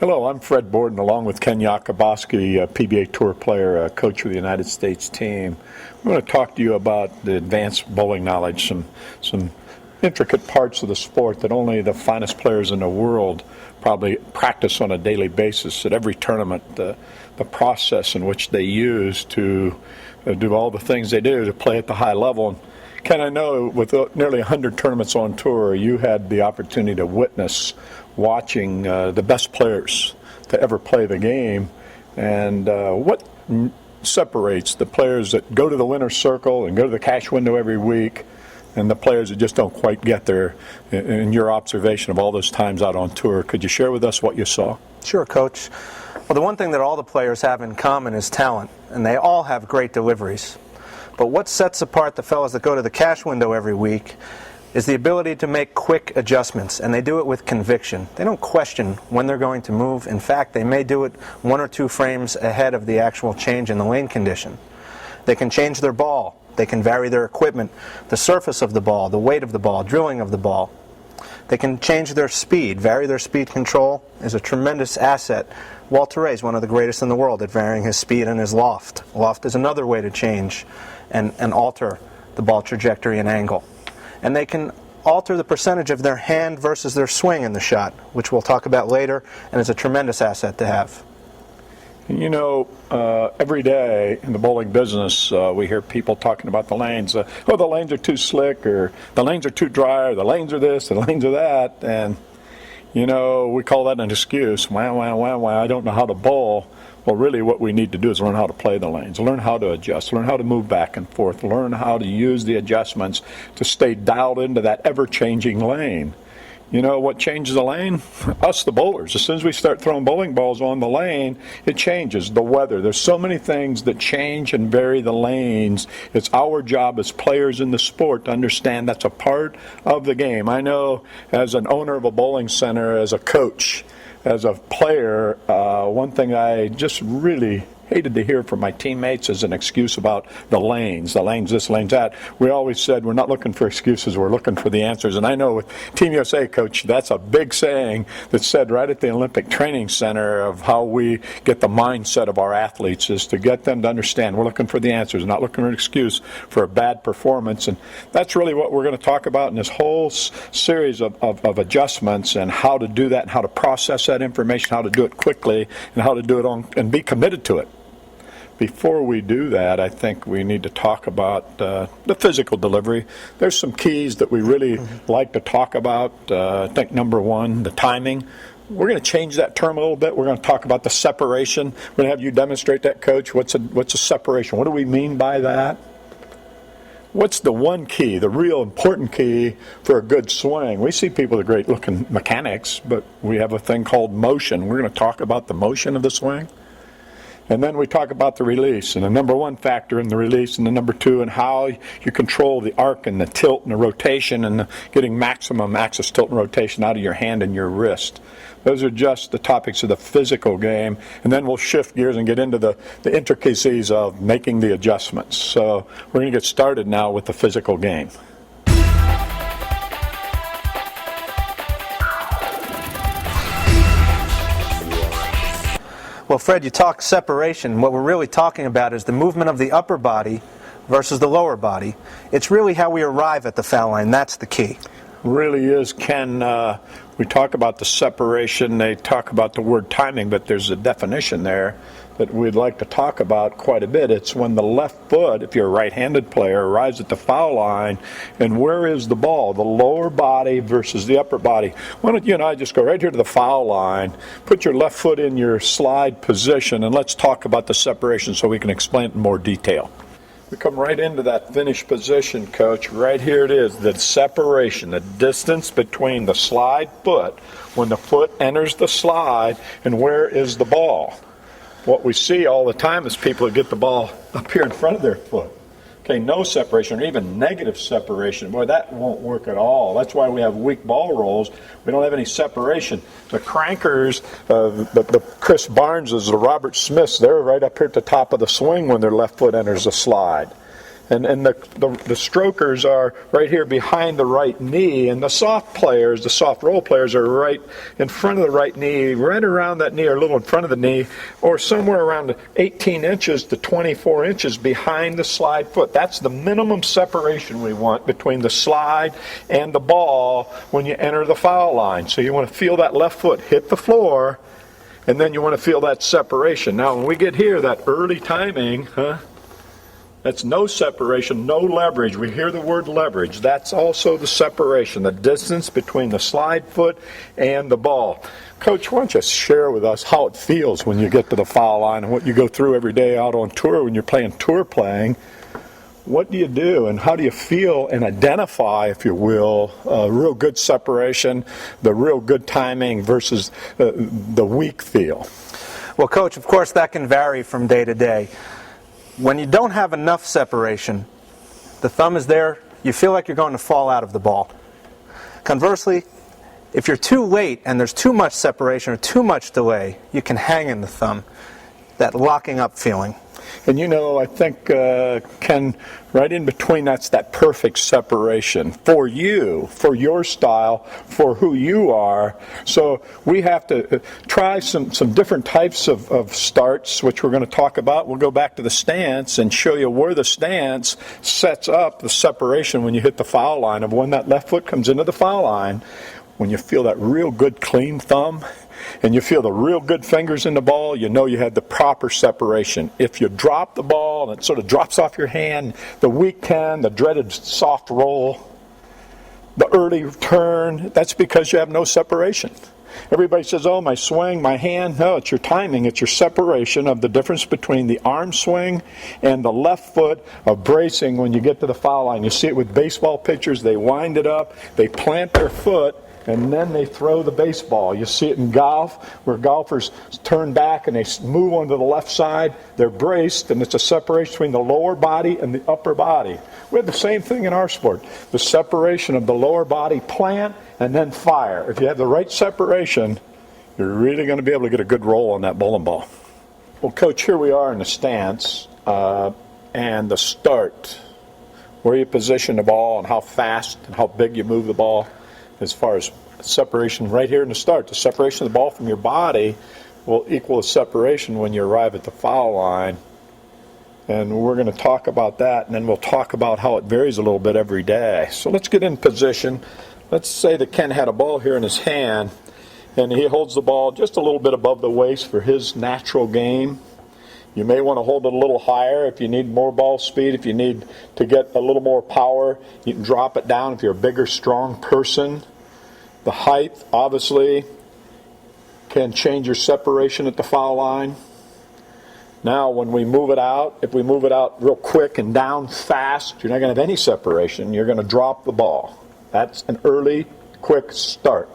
Hello, I'm Fred Borden, along with Ken Yakuboski, a PBA Tour player, coach for the United States team. I'm going to talk to you about the advanced bowling knowledge, some intricate parts of the sport that only the finest players in the world probably practice on a daily basis at every tournament, the process in which they use to do all the things they do to play at the high level. And Ken, I know with nearly 100 tournaments on tour, you had the opportunity to witness watching the best players to ever play the game. And what separates the players that go to the winner's circle and go to the cash window every week and the players that just don't quite get there in your observation of all those times out on tour? Could you share with us what you saw? Sure, Coach. Well, the one thing that all the players have in common is talent, and they all have great deliveries. But what sets apart the fellas that go to the cash window every week is the ability to make quick adjustments, and they do it with conviction. They don't question when they're going to move. In fact, they may do it 1 or 2 frames ahead of the actual change in the lane condition. They can change their ball. They can vary their equipment, the surface of the ball, the weight of the ball, drilling of the ball. They can change their speed. Vary their speed control is a tremendous asset. Walter Ray is one of the greatest in the world at varying his speed and his loft. Loft is another way to change and alter the ball trajectory and angle. And they can alter the percentage of their hand versus their swing in the shot, which we'll talk about later, and is a tremendous asset to have. You know, every day in the bowling business, we hear people talking about the lanes. The lanes are too slick, or the lanes are too dry, or the lanes are this, and the lanes are that. And, you know, we call that an excuse. I don't know how to bowl. Well, really what we need to do is learn how to play the lanes, learn how to adjust, learn how to move back and forth, learn how to use the adjustments to stay dialed into that ever-changing lane. You know what changes the lane? Us, the bowlers. As soon as we start throwing bowling balls on the lane, it changes. The weather. There's so many things that change and vary the lanes. It's our job as players in the sport to understand that's a part of the game. I know as an owner of a bowling center, as a coach, as a player, one thing I just really hated to hear from my teammates is an excuse about the lanes this, lanes that. We always said we're not looking for excuses, we're looking for the answers. And I know with Team USA, Coach, that's a big saying that's said right at the Olympic Training Center of how we get the mindset of our athletes is to get them to understand we're looking for the answers, not looking for an excuse for a bad performance. And that's really what we're going to talk about in this whole series of adjustments and how to do that and how to process that information, how to do it quickly, and how to do it and be committed to it. Before we do that, I think we need to talk about the physical delivery. There's some keys that we really like to talk about. I think number one, the timing. We're going to change that term a little bit. We're going to talk about the separation. We're going to have you demonstrate that, Coach. What's a separation? What do we mean by that? What's the one key, the real important key for a good swing? We see people with great looking mechanics, but we have a thing called motion. We're going to talk about the motion of the swing. And then we talk about the release, and the number one factor in the release, and the number two, and how you control the arc and the tilt and the rotation and getting maximum axis tilt and rotation out of your hand and your wrist. Those are just the topics of the physical game. And then we'll shift gears and get into the intricacies of making the adjustments. So we're going to get started now with the physical game. Well, Fred, you talk separation. What we're really talking about is the movement of the upper body versus the lower body. It's really how we arrive at the foul line. That's the key. Really is, Ken. We talk about the separation. They talk about the word timing, but there's a definition there that we'd like to talk about quite a bit. It's when the left foot, if you're a right-handed player, arrives at the foul line, and where is the ball? The lower body versus the upper body. Why don't you and I just go right here to the foul line, put your left foot in your slide position, and let's talk about the separation so we can explain it in more detail. We come right into that finished position, Coach. Right here it is, the separation, the distance between the slide foot, when the foot enters the slide, and where is the ball. What we see all the time is people that get the ball up here in front of their foot. Okay, no separation or even negative separation. Boy, that won't work at all. That's why we have weak ball rolls. We don't have any separation. The crankers, the Chris Barneses, the Robert Smiths, they're right up here at the top of the swing when their left foot enters the slide. And the strokers are right here behind the right knee, and the soft players, the soft roll players, are right in front of the right knee, right around that knee or a little in front of the knee, or somewhere around 18 inches to 24 inches behind the slide foot. That's the minimum separation we want between the slide and the ball when you enter the foul line. So you want to feel that left foot hit the floor, and then you want to feel that separation. Now when we get here, that early timing, that's no separation, no leverage. We hear the word leverage. That's also the separation, the distance between the slide foot and the ball. Coach, why don't you share with us how it feels when you get to the foul line and what you go through every day out on tour when you're playing tour playing. What do you do and how do you feel and identify, if you will, real good separation, the real good timing versus the weak feel? Well, Coach, of course that can vary from day to day. When you don't have enough separation, the thumb is there, you feel like you're going to fall out of the ball. Conversely, if you're too late and there's too much separation or too much delay, you can hang in the thumb, that locking up feeling. And you know, I think, Ken, right in between that's that perfect separation for you, for your style, for who you are. So we have to try some different types of starts, which we're going to talk about. We'll go back to the stance and show you where the stance sets up the separation when you hit the foul line of when that left foot comes into the foul line. When you feel that real good clean thumb and you feel the real good fingers in the ball, you know you had the proper separation. If you drop the ball and it sort of drops off your hand, the weak 10, the dreaded soft roll, the early turn, that's because you have no separation. Everybody says, oh, my swing, my hand. No, it's your timing. It's your separation of the difference between the arm swing and the left foot of bracing when you get to the foul line. You see it with baseball pitchers. They wind it up, they plant their foot, and then they throw the baseball. You see it in golf, where golfers turn back and they move onto the left side. They're braced, and it's a separation between the lower body and the upper body. We have the same thing in our sport. The separation of the lower body, plant, and then fire. If you have the right separation, you're really going to be able to get a good roll on that bowling ball. Well, Coach, here we are in the stance and the start. Where you position the ball and how fast and how big you move the ball. As far as separation right here in the start, the separation of the ball from your body will equal the separation when you arrive at the foul line. And we're going to talk about that, and then we'll talk about how it varies a little bit every day. So let's get in position. Let's say that Ken had a ball here in his hand, and he holds the ball just a little bit above the waist for his natural game. You may want to hold it a little higher if you need more ball speed. If you need to get a little more power, you can drop it down if you're a bigger, strong person. The height, obviously, can change your separation at the foul line. Now, when we move it out, if we move it out real quick and down fast, you're not going to have any separation. You're going to drop the ball. That's an early, quick start.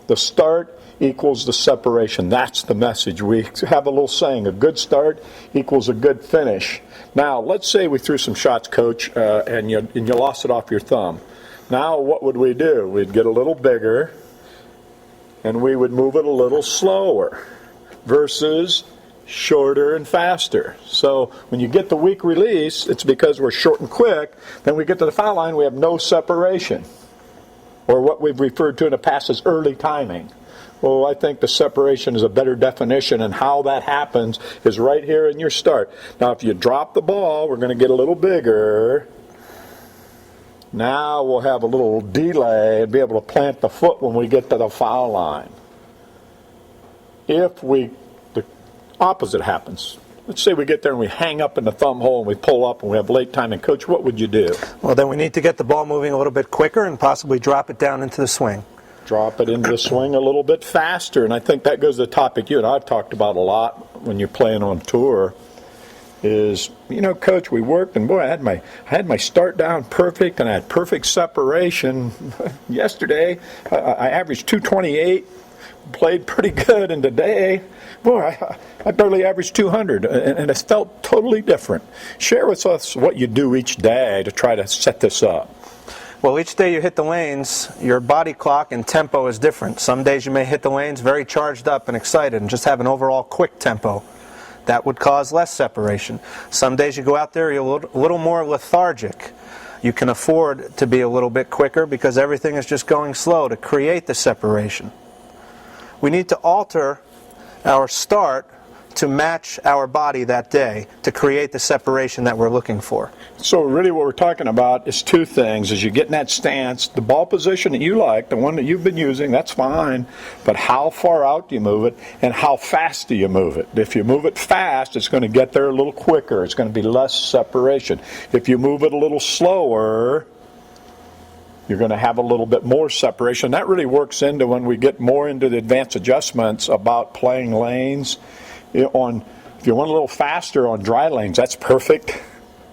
The start equals the separation. That's the message. We have a little saying, a good start equals a good finish. Now, let's say we threw some shots, Coach, and you lost it off your thumb. Now, what would we do? We'd get a little bigger, and we would move it a little slower versus shorter and faster. So when you get the weak release, it's because we're short and quick. Then we get to the foul line, we have no separation, or what we've referred to in the past as early timing. Well, I think the separation is a better definition, and how that happens is right here in your start. Now, if you drop the ball, we're going to get a little bigger. Now we'll have a little delay and be able to plant the foot when we get to the foul line. If the opposite happens, let's say we get there and we hang up in the thumb hole and we pull up and we have late timing, Coach, what would you do? Well, then we need to get the ball moving a little bit quicker and possibly drop it down into the swing. Drop it into the swing a little bit faster, and I think that goes to the topic you and I've talked about a lot when you're playing on tour. Is, you know, Coach, we worked, and boy, I had my start down perfect, and I had perfect separation. Yesterday, I averaged 228, played pretty good, and today, boy, I barely averaged 200, and it felt totally different. Share with us what you do each day to try to set this up. Well, each day you hit the lanes, your body clock and tempo is different. Some days you may hit the lanes very charged up and excited and just have an overall quick tempo. That would cause less separation. Some days you go out there, you're a little more lethargic. You can afford to be a little bit quicker because everything is just going slow to create the separation. We need to alter our start to match our body that day to create the separation that we're looking for. So really what we're talking about is two things. As you get in that stance, the ball position that you like, the one that you've been using, that's fine. But how far out do you move it, and how fast do you move it? If you move it fast, it's going to get there a little quicker. It's going to be less separation. If you move it a little slower, you're going to have a little bit more separation. That really works into when we get more into the advanced adjustments about playing lanes. If you want a little faster on dry lanes, that's perfect.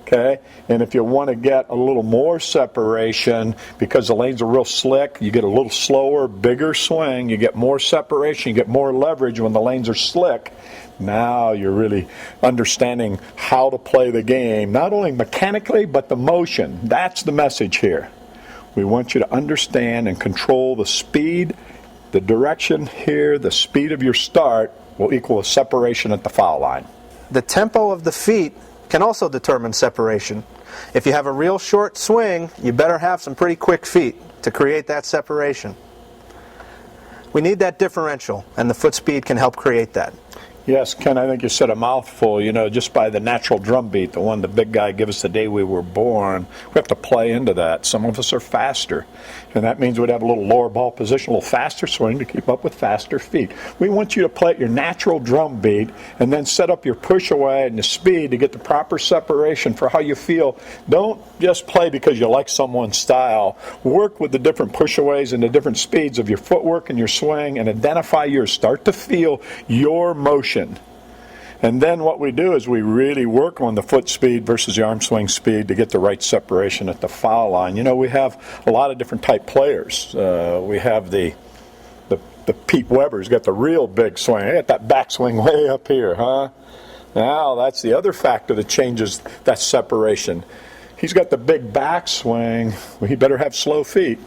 Okay, and if you want to get a little more separation because the lanes are real slick, you get a little slower, bigger swing, you get more separation, you get more leverage when the lanes are slick. Now you're really understanding how to play the game, not only mechanically, but the motion. That's the message here. We want you to understand and control the speed, the direction here, the speed of your start will equal a separation at the foul line. The tempo of the feet can also determine separation. If you have a real short swing, you better have some pretty quick feet to create that separation. We need that differential, and the foot speed can help create that. Yes, Ken, I think you said a mouthful, just by the natural drum beat, the one the big guy gave us the day we were born. We have to play into that. Some of us are faster, and that means we'd have a little lower ball position, a little faster swing to keep up with faster feet. We want you to play at your natural drum beat and then set up your push away and the speed to get the proper separation for how you feel. Don't just play because you like someone's style. Work with the different pushaways and the different speeds of your footwork and your swing and identify yours. Start to feel your motion. And then what we do is we really work on the foot speed versus the arm swing speed to get the right separation at the foul line. We have a lot of different type players. We have the Pete Weber's got the real big swing. He got that backswing way up here, huh? Now that's the other factor that changes that separation. He's got the big backswing. Well, he better have slow feet.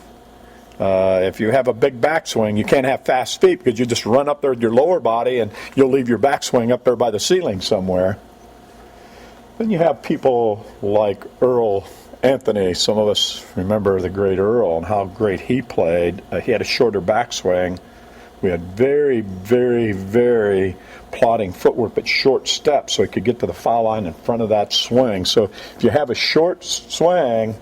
If you have a big backswing, you can't have fast feet because you just run up there with your lower body and you'll leave your backswing up there by the ceiling somewhere. Then you have people like Earl Anthony. Some of us remember the great Earl and how great he played. He had a shorter backswing. We had very, very, very plodding footwork, but short steps so he could get to the foul line in front of that swing. So if you have a short swing,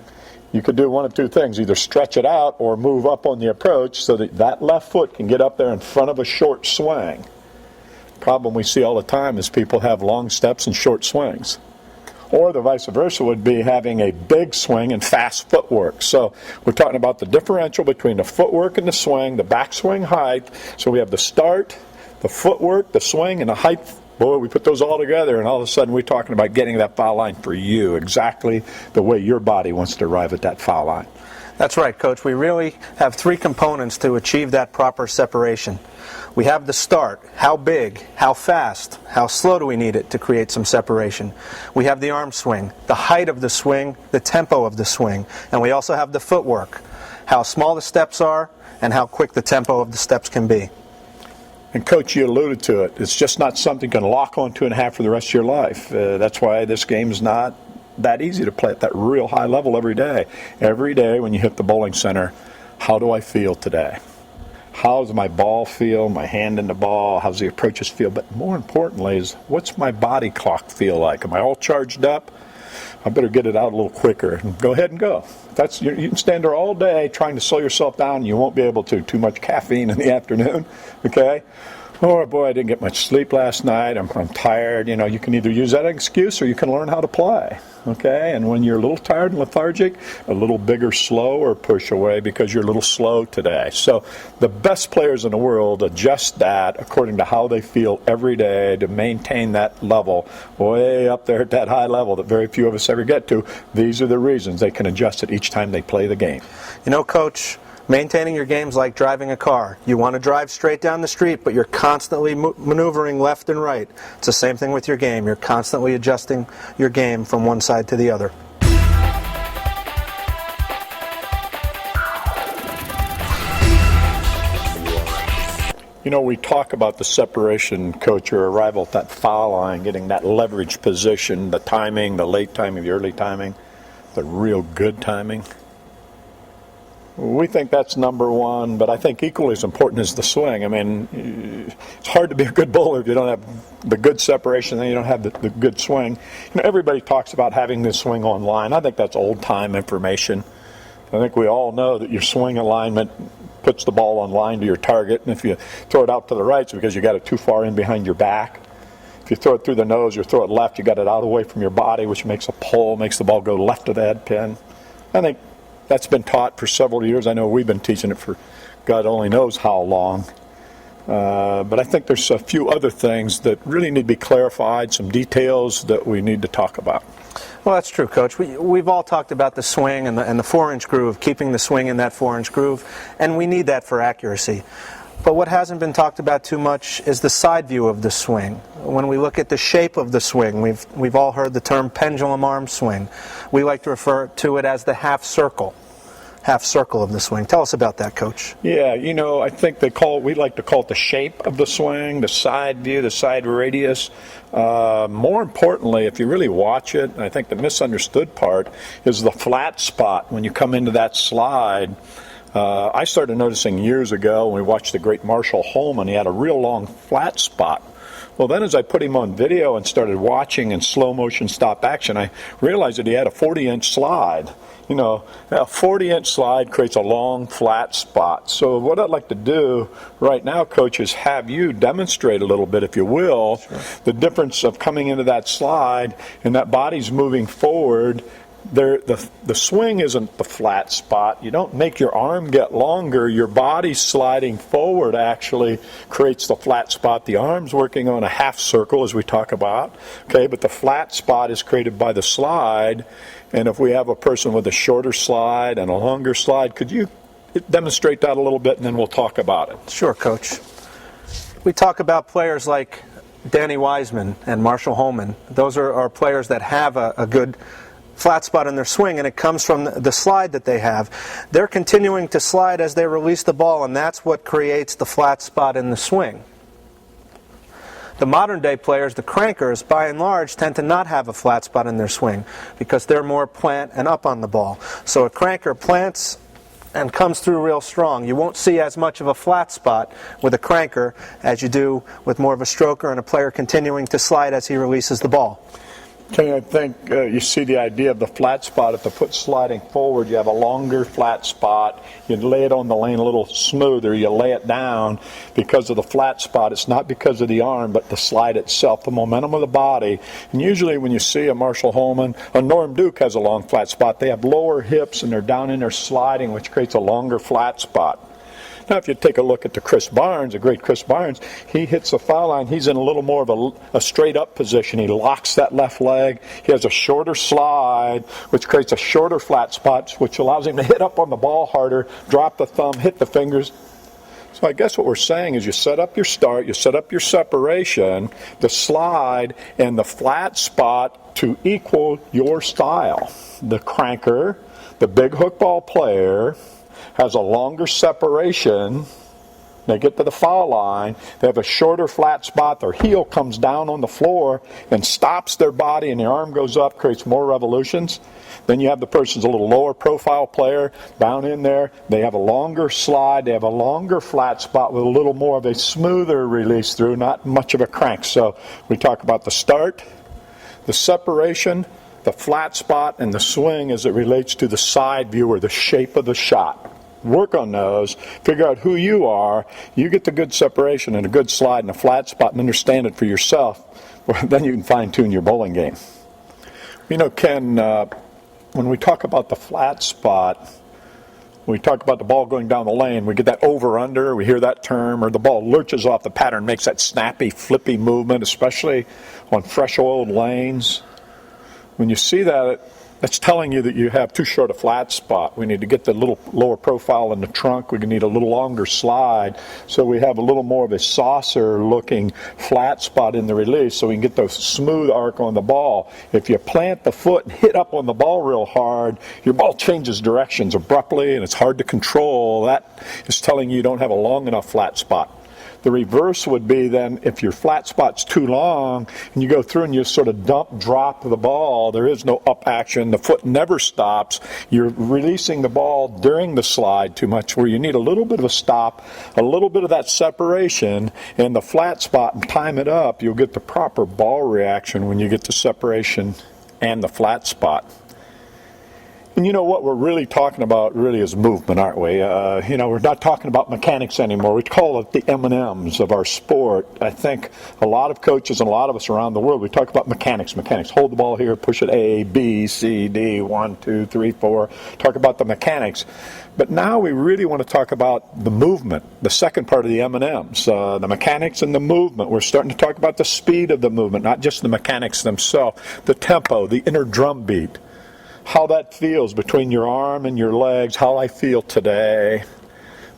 you could do one of two things, either stretch it out or move up on the approach so that that left foot can get up there in front of a short swing. The problem we see all the time is people have long steps and short swings. Or the vice versa would be having a big swing and fast footwork. So we're talking about the differential between the footwork and the swing, the backswing height. So we have the start, the footwork, the swing, and the height. Boy, we put those all together, and all of a sudden we're talking about getting that foul line for you, exactly the way your body wants to arrive at that foul line. That's right, Coach. We really have three components to achieve that proper separation. We have the start. How big, how fast, how slow do we need it to create some separation? We have the arm swing, the height of the swing, the tempo of the swing, and we also have the footwork, how small the steps are and how quick the tempo of the steps can be. And Coach, you alluded to it. It's just not something you can lock onto and have for the rest of your life. That's why this game is not that easy to play at that real high level every day. Every day when you hit the bowling center, how do I feel today? How does my ball feel, my hand in the ball, how's the approaches feel? But more importantly is, what's my body clock feel like? Am I all charged up? I better get it out a little quicker and go ahead and go. You can stand there all day trying to slow yourself down. You won't be able to. Too much caffeine in the afternoon, okay? Oh, boy, I didn't get much sleep last night. I'm tired. You can either use that excuse or you can learn how to play, okay? And when you're a little tired and lethargic, a little bigger, slower push away because you're a little slow today. So the best players in the world adjust that according to how they feel every day to maintain that level way up there at that high level that very few of us ever get to. These are the reasons they can adjust it each time they play the game. Coach, maintaining your game's like driving a car. You want to drive straight down the street, but you're constantly maneuvering left and right. It's the same thing with your game. You're constantly adjusting your game from one side to the other. We talk about the separation, coach, your arrival at that foul line, getting that leverage position, the timing, the late timing, the early timing, the real good timing. We think that's number one, but I think equally as important is the swing. I mean, it's hard to be a good bowler if you don't have the good separation and you don't have the good swing. Everybody talks about having this swing on line. I think that's old-time information. I think we all know that your swing alignment puts the ball on line to your target, and if you throw it out to the right, it's because you got it too far in behind your back. If you throw it through the nose or throw it left, you got it out away from your body, which makes a pull, makes the ball go left of the head pin. I think that's been taught for several years. I know we've been teaching it for God only knows how long. But I think there's a few other things that really need to be clarified, some details that we need to talk about. Well, that's true, Coach. We've all talked about the swing and the 4-inch groove, keeping the swing in that 4-inch groove, and we need that for accuracy. But what hasn't been talked about too much is the side view of the swing. When we look at the shape of the swing, we've all heard the term pendulum arm swing. We like to refer to it as the half circle of the swing. Tell us about that, Coach. Yeah, I think we like to call it the shape of the swing, the side view, the side radius. More importantly, if you really watch it, and I think the misunderstood part is the flat spot when you come into that slide. I started noticing years ago when we watched the great Marshall Holman, he had a real long flat spot. Well, then as I put him on video and started watching in slow motion stop action, I realized that he had a 40-inch slide. A 40-inch slide creates a long flat spot. So what I'd like to do right now, Coach, is have you demonstrate a little bit, if you will, the difference of coming into that slide and that body's moving forward. The swing isn't the flat spot. You don't make your arm get longer. Your body sliding forward actually creates the flat spot. The arm's working on a half circle, as we talk about. Okay, but the flat spot is created by the slide. And if we have a person with a shorter slide and a longer slide, could you demonstrate that a little bit, and then we'll talk about it? Sure, Coach. We talk about players like Danny Wiseman and Marshall Holman. Those are players that have a good flat spot in their swing, and it comes from the slide that they have. They're continuing to slide as they release the ball, and that's what creates the flat spot in the swing. The modern day players, the crankers, by and large, tend to not have a flat spot in their swing because they're more plant and up on the ball. So a cranker plants and comes through real strong. You won't see as much of a flat spot with a cranker as you do with more of a stroker and a player continuing to slide as he releases the ball. Okay, I think you see the idea of the flat spot. If the foot's sliding forward, you have a longer flat spot. You lay it on the lane a little smoother. You lay it down because of the flat spot. It's not because of the arm, but the slide itself, the momentum of the body. And usually when you see a Marshall Holman, a Norm Duke has a long flat spot. They have lower hips and they're down in there sliding, which creates a longer flat spot. Now, if you take a look at the Chris Barnes, the great Chris Barnes, he hits the foul line. He's in a little more of a straight-up position. He locks that left leg. He has a shorter slide, which creates a shorter flat spot, which allows him to hit up on the ball harder, drop the thumb, hit the fingers. So I guess what we're saying is you set up your start, you set up your separation, the slide, and the flat spot to equal your style. The cranker, the big hook ball player, has a longer separation. They get to the foul line. They have a shorter flat spot. Their heel comes down on the floor and stops their body, and their arm goes up, creates more revolutions. Then you have the person's a little lower profile player down in there. They have a longer slide. They have a longer flat spot with a little more of a smoother release through, not much of a crank. So we talk about the start, the separation, the flat spot, and the swing as it relates to the side view or the shape of the shot. Work on those, figure out who you are, you get the good separation and a good slide and a flat spot and understand it for yourself. Well, then you can fine-tune your bowling game. Ken, when we talk about the flat spot, when we talk about the ball going down the lane, we get that over-under, we hear that term, or the ball lurches off the pattern, makes that snappy, flippy movement, especially on fresh-oiled lanes. When you see that, that's telling you that you have too short a flat spot. We need to get the little lower profile in the trunk. We need a little longer slide so we have a little more of a saucer-looking flat spot in the release so we can get the smooth arc on the ball. If you plant the foot and hit up on the ball real hard, your ball changes directions abruptly and it's hard to control. That is telling you don't have a long enough flat spot. The reverse would be then if your flat spot's too long and you go through and you sort of drop the ball, there is no up action, the foot never stops. You're releasing the ball during the slide too much, where you need a little bit of a stop, a little bit of that separation, and the flat spot, and time it up, you'll get the proper ball reaction when you get the separation and the flat spot. And you know what we're really talking about really is movement, aren't we? We're not talking about mechanics anymore. We call it the M&Ms of our sport. I think a lot of coaches and a lot of us around the world, we talk about mechanics. Hold the ball here, push it A, B, C, D, 1, 2, 3, 4. Talk about the mechanics. But now we really want to talk about the movement, the second part of the M&Ms, the mechanics and the movement. We're starting to talk about the speed of the movement, not just the mechanics themselves, the tempo, the inner drum beat. How that feels between your arm and your legs, how I feel today.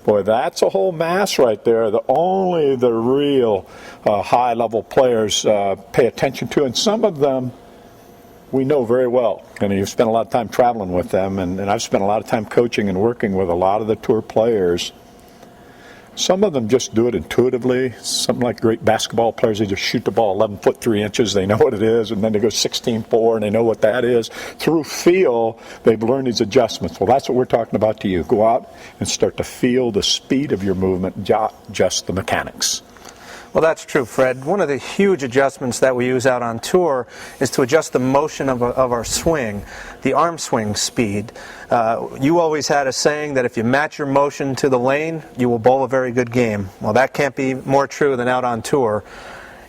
Boy, that's a whole mass right there that only the real high-level players pay attention to. And some of them we know very well. And you've spent a lot of time traveling with them, and I've spent a lot of time coaching and working with a lot of the tour players. Some of them just do it intuitively. Some like great basketball players, they just shoot the ball 11 foot 3 inches. They know what it is, and then they go 16-4, and they know what that is. Through feel, they've learned these adjustments. Well, that's what we're talking about to you. Go out and start to feel the speed of your movement, just the mechanics. Well, that's true, Fred. One of the huge adjustments that we use out on tour is to adjust the motion of our swing, the arm swing speed. You always had a saying that if you match your motion to the lane, you will bowl a very good game. Well, that can't be more true than out on tour.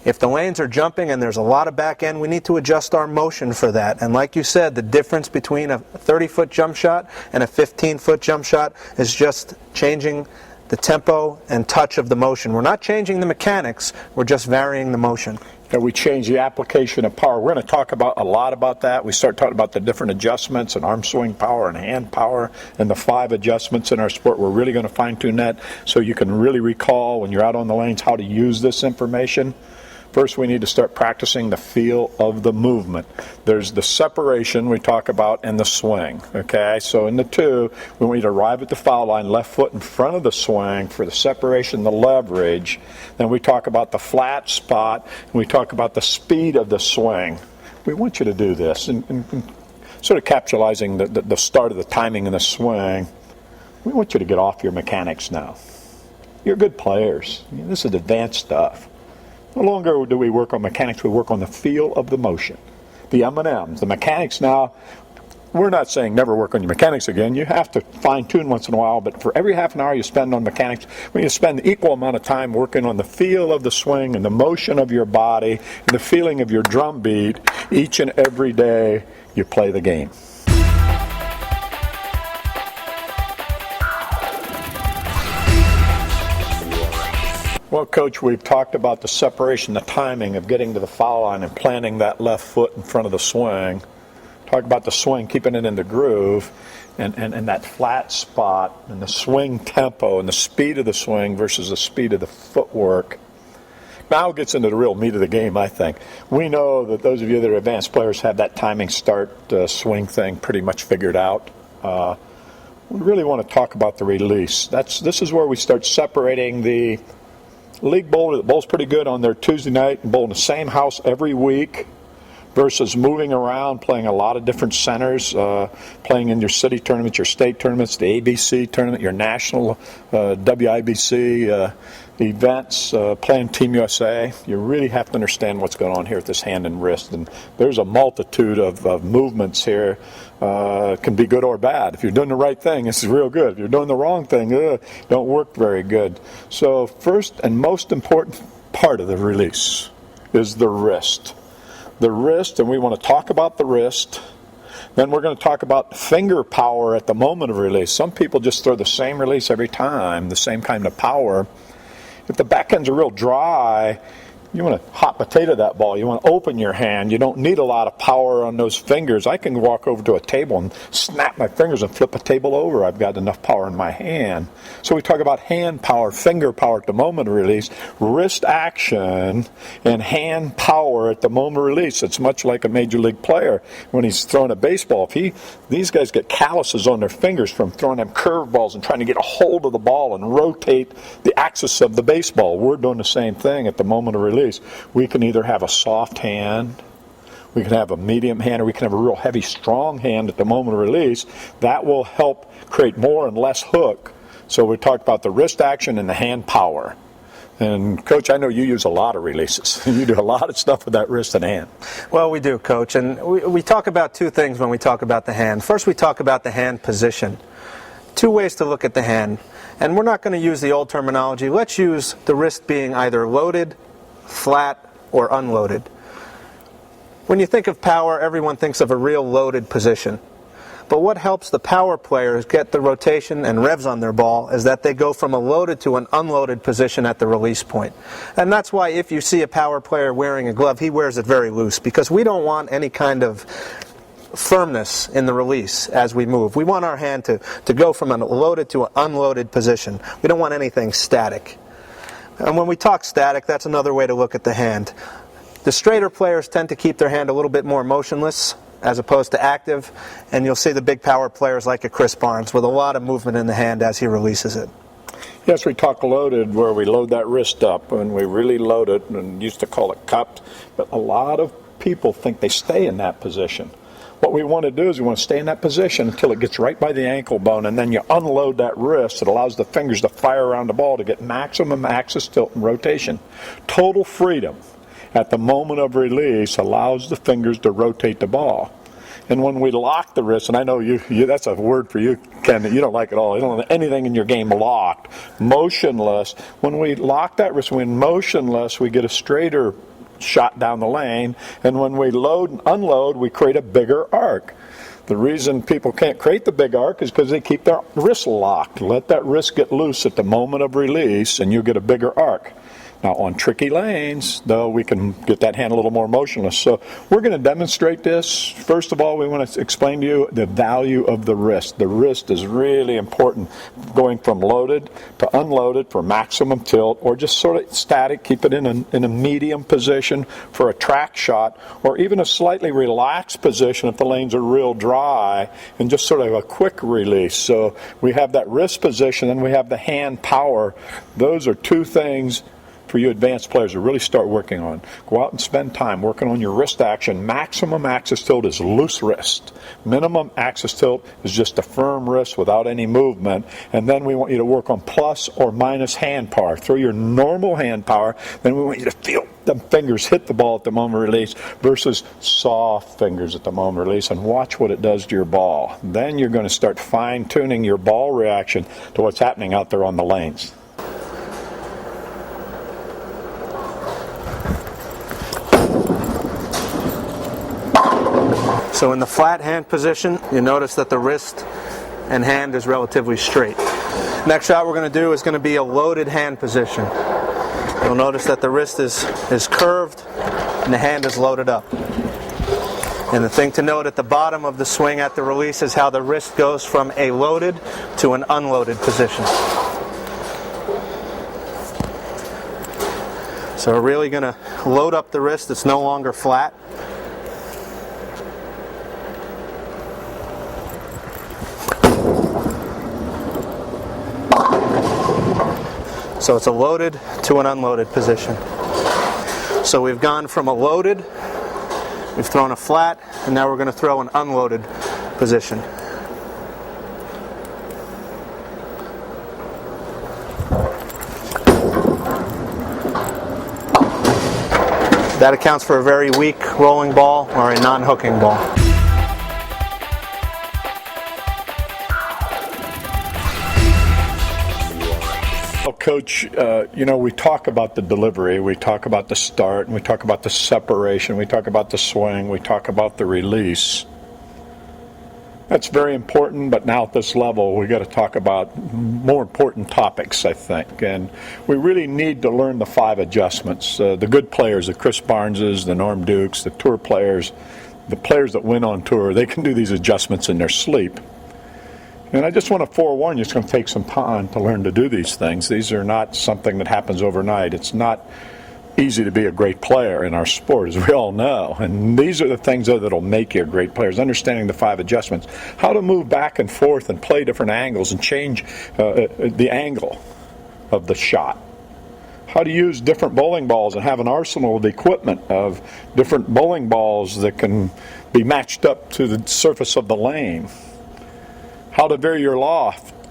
If the lanes are jumping and there's a lot of back end, we need to adjust our motion for that. And like you said, the difference between a 30-foot jump shot and a 15-foot jump shot is just changing the tempo and touch of the motion. We're not changing the mechanics, we're just varying the motion. And we change the application of power. We're going to talk about a lot about that. We start talking about the different adjustments and arm swing power and hand power and the 5 adjustments in our sport. We're really going to fine-tune that so you can really recall when you're out on the lanes how to use this information. First, we need to start practicing the feel of the movement. There's the separation we talk about and the swing. Okay, so in the two, when we arrive at the foul line, left foot in front of the swing for the separation, the leverage. Then we talk about the flat spot, and we talk about the speed of the swing. We want you to do this, and sort of capitalizing the start of the timing in the swing. We want you to get off your mechanics now. You're good players. This is advanced stuff. No longer do we work on mechanics, we work on the feel of the motion. The M&Ms, the mechanics now, we're not saying never work on your mechanics again. You have to fine-tune once in a while, but for every half an hour you spend on mechanics, we need to spend the equal amount of time working on the feel of the swing and the motion of your body and the feeling of your drum beat each and every day you play the game. Well, Coach, we've talked about the separation, the timing of getting to the foul line and planting that left foot in front of the swing. Talk about the swing, keeping it in the groove, and that flat spot, and the swing tempo, and the speed of the swing versus the speed of the footwork. Now it gets into the real meat of the game, I think. We know that those of you that are advanced players have that timing start swing thing pretty much figured out. We really want to talk about the release. This is where we start separating the league bowler that bowls pretty good on their Tuesday night and bowl in the same house every week versus moving around, playing a lot of different centers, playing in your city tournaments, your state tournaments, the ABC tournament, your national WIBC events, playing Team USA. You really have to understand what's going on here with this hand and wrist. And there's a multitude of movements here. Can be good or bad. If you're doing the right thing, this is real good. If you're doing the wrong thing, don't work very good. So first and most important part of the release is the wrist. The wrist, and we want to talk about the wrist. Then we're going to talk about finger power at the moment of release. Some people just throw the same release every time, the same kind of power. If the back ends are real dry, hot potato that ball. You want to open your hand. You don't need a lot of power on those fingers. I can walk over to a table and snap my fingers and flip a table over. I've got enough power in my hand. So we talk about hand power, finger power at the moment of release, wrist action, and hand power at the moment of release. It's much like a major league player when he's throwing a baseball. These guys get calluses on their fingers from throwing them curveballs and trying to get a hold of the ball and rotate the axis of the baseball. We're doing the same thing at the moment of release. We can either have a soft hand, we can have a medium hand, or we can have a real heavy, strong hand at the moment of release. That will help create more and less hook. So we talked about the wrist action and the hand power. And, Coach, I know you use a lot of releases. You do a lot of stuff with that wrist and hand. Well, we do, Coach. And we talk about two things when we talk about the hand. First, we talk about the hand position. Two ways to look at the hand. And we're not going to use the old terminology. Let's use the wrist being either loaded, flat, or unloaded. When you think of power, everyone thinks of a real loaded position. But what helps the power players get the rotation and revs on their ball is that they go from a loaded to an unloaded position at the release point. And that's why if you see a power player wearing a glove, he wears it very loose, because we don't want any kind of firmness in the release as we move. We want our hand to go from a loaded to an unloaded position. We don't want anything static. And when we talk static, that's another way to look at the hand. The straighter players tend to keep their hand a little bit more motionless as opposed to active, and you'll see the big power players like a Chris Barnes with a lot of movement in the hand as he releases it. Yes, we talk loaded, where we load that wrist up and we really load it, and used to call it cupped, but a lot of people think they stay in that position. What we want to do is we want to stay in that position until it gets right by the ankle bone, and then you unload that wrist. It allows the fingers to fire around the ball to get maximum axis tilt and rotation. Total freedom at the moment of release allows the fingers to rotate the ball. And when we lock the wrist, and I know you that's a word for you, Ken, that you don't like at all. You don't have anything in your game locked. Motionless. When we lock that wrist, when motionless, we get a straighter shot down the lane, and when we load and unload, we create a bigger arc. The reason people can't create the big arc is because they keep their wrist locked. Let that wrist get loose at the moment of release, and you get a bigger arc. Now, on tricky lanes, though, we can get that hand a little more motionless. So we're going to demonstrate this. First of all, we want to explain to you the value of the wrist. The wrist is really important, going from loaded to unloaded for maximum tilt, or just sort of static, keep it in a medium position for a track shot, or even a slightly relaxed position if the lanes are real dry, and just sort of a quick release. So we have that wrist position, and we have the hand power. Those are two things for you advanced players to really start working on. Go out and spend time working on your wrist action. Maximum axis tilt is loose wrist. Minimum axis tilt is just a firm wrist without any movement. And then we want you to work on plus or minus hand power. Throw your normal hand power. Then we want you to feel the fingers hit the ball at the moment of release versus soft fingers at the moment of release, and watch what it does to your ball. Then you're going to start fine-tuning your ball reaction to what's happening out there on the lanes. So in the flat hand position, you notice that the wrist and hand is relatively straight. Next shot we're going to do is going to be a loaded hand position. You'll notice that the wrist is curved and the hand is loaded up. And the thing to note at the bottom of the swing at the release is how the wrist goes from a loaded to an unloaded position. So we're really going to load up the wrist. It's no longer flat. So it's a loaded to an unloaded position. So we've gone from a loaded, we've thrown a flat, and now we're going to throw an unloaded position. That accounts for a very weak rolling ball or a non-hooking ball. Coach, we talk about the delivery, we talk about the start, and we talk about the separation, we talk about the swing, we talk about the release. That's very important, but now at this level, we've got to talk about more important topics, I think. And we really need to learn the 5 adjustments. The good players, the Chris Barneses, the Norm Dukes, the tour players, the players that win on tour, they can do these adjustments in their sleep. And I just want to forewarn you, it's going to take some time to learn to do these things. These are not something that happens overnight. It's not easy to be a great player in our sport, as we all know. And these are the things that'll make you a great player, is understanding the 5 adjustments. How to move back and forth and play different angles and change the angle of the shot. How to use different bowling balls and have an arsenal of equipment of different bowling balls that can be matched up to the surface of the lane. How to vary your loft.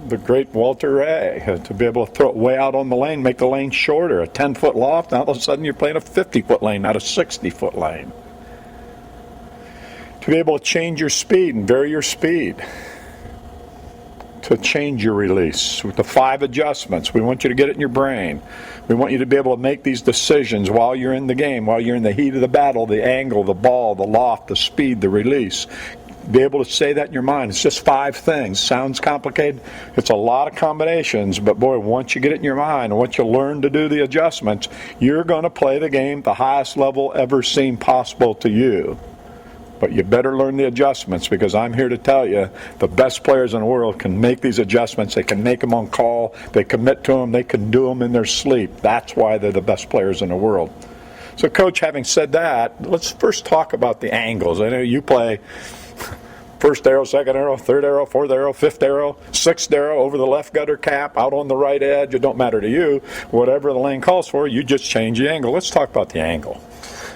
The great Walter Ray, to be able to throw it way out on the lane, make the lane shorter, a 10-foot loft, now all of a sudden you're playing a 50-foot lane, not a 60-foot lane. To be able to change your speed and vary your speed. To change your release with the 5 adjustments. We want you to get it in your brain. We want you to be able to make these decisions while you're in the game, while you're in the heat of the battle, the angle, the ball, the loft, the speed, the release. Be able to say that in your mind. It's just 5 things. Sounds complicated. It's a lot of combinations, but boy, once you get it in your mind and once you learn to do the adjustments, you're going to play the game at the highest level ever seen possible to you. But you better learn the adjustments, because I'm here to tell you the best players in the world can make these adjustments. They can make them on call. They commit to them. They can do them in their sleep. That's why they're the best players in the world. So, Coach, having said that, let's first talk about the angles. I know you play first arrow, second arrow, third arrow, fourth arrow, fifth arrow, sixth arrow, over the left gutter cap, out on the right edge. It don't matter to you. Whatever the lane calls for, you just change the angle. Let's talk about the angle.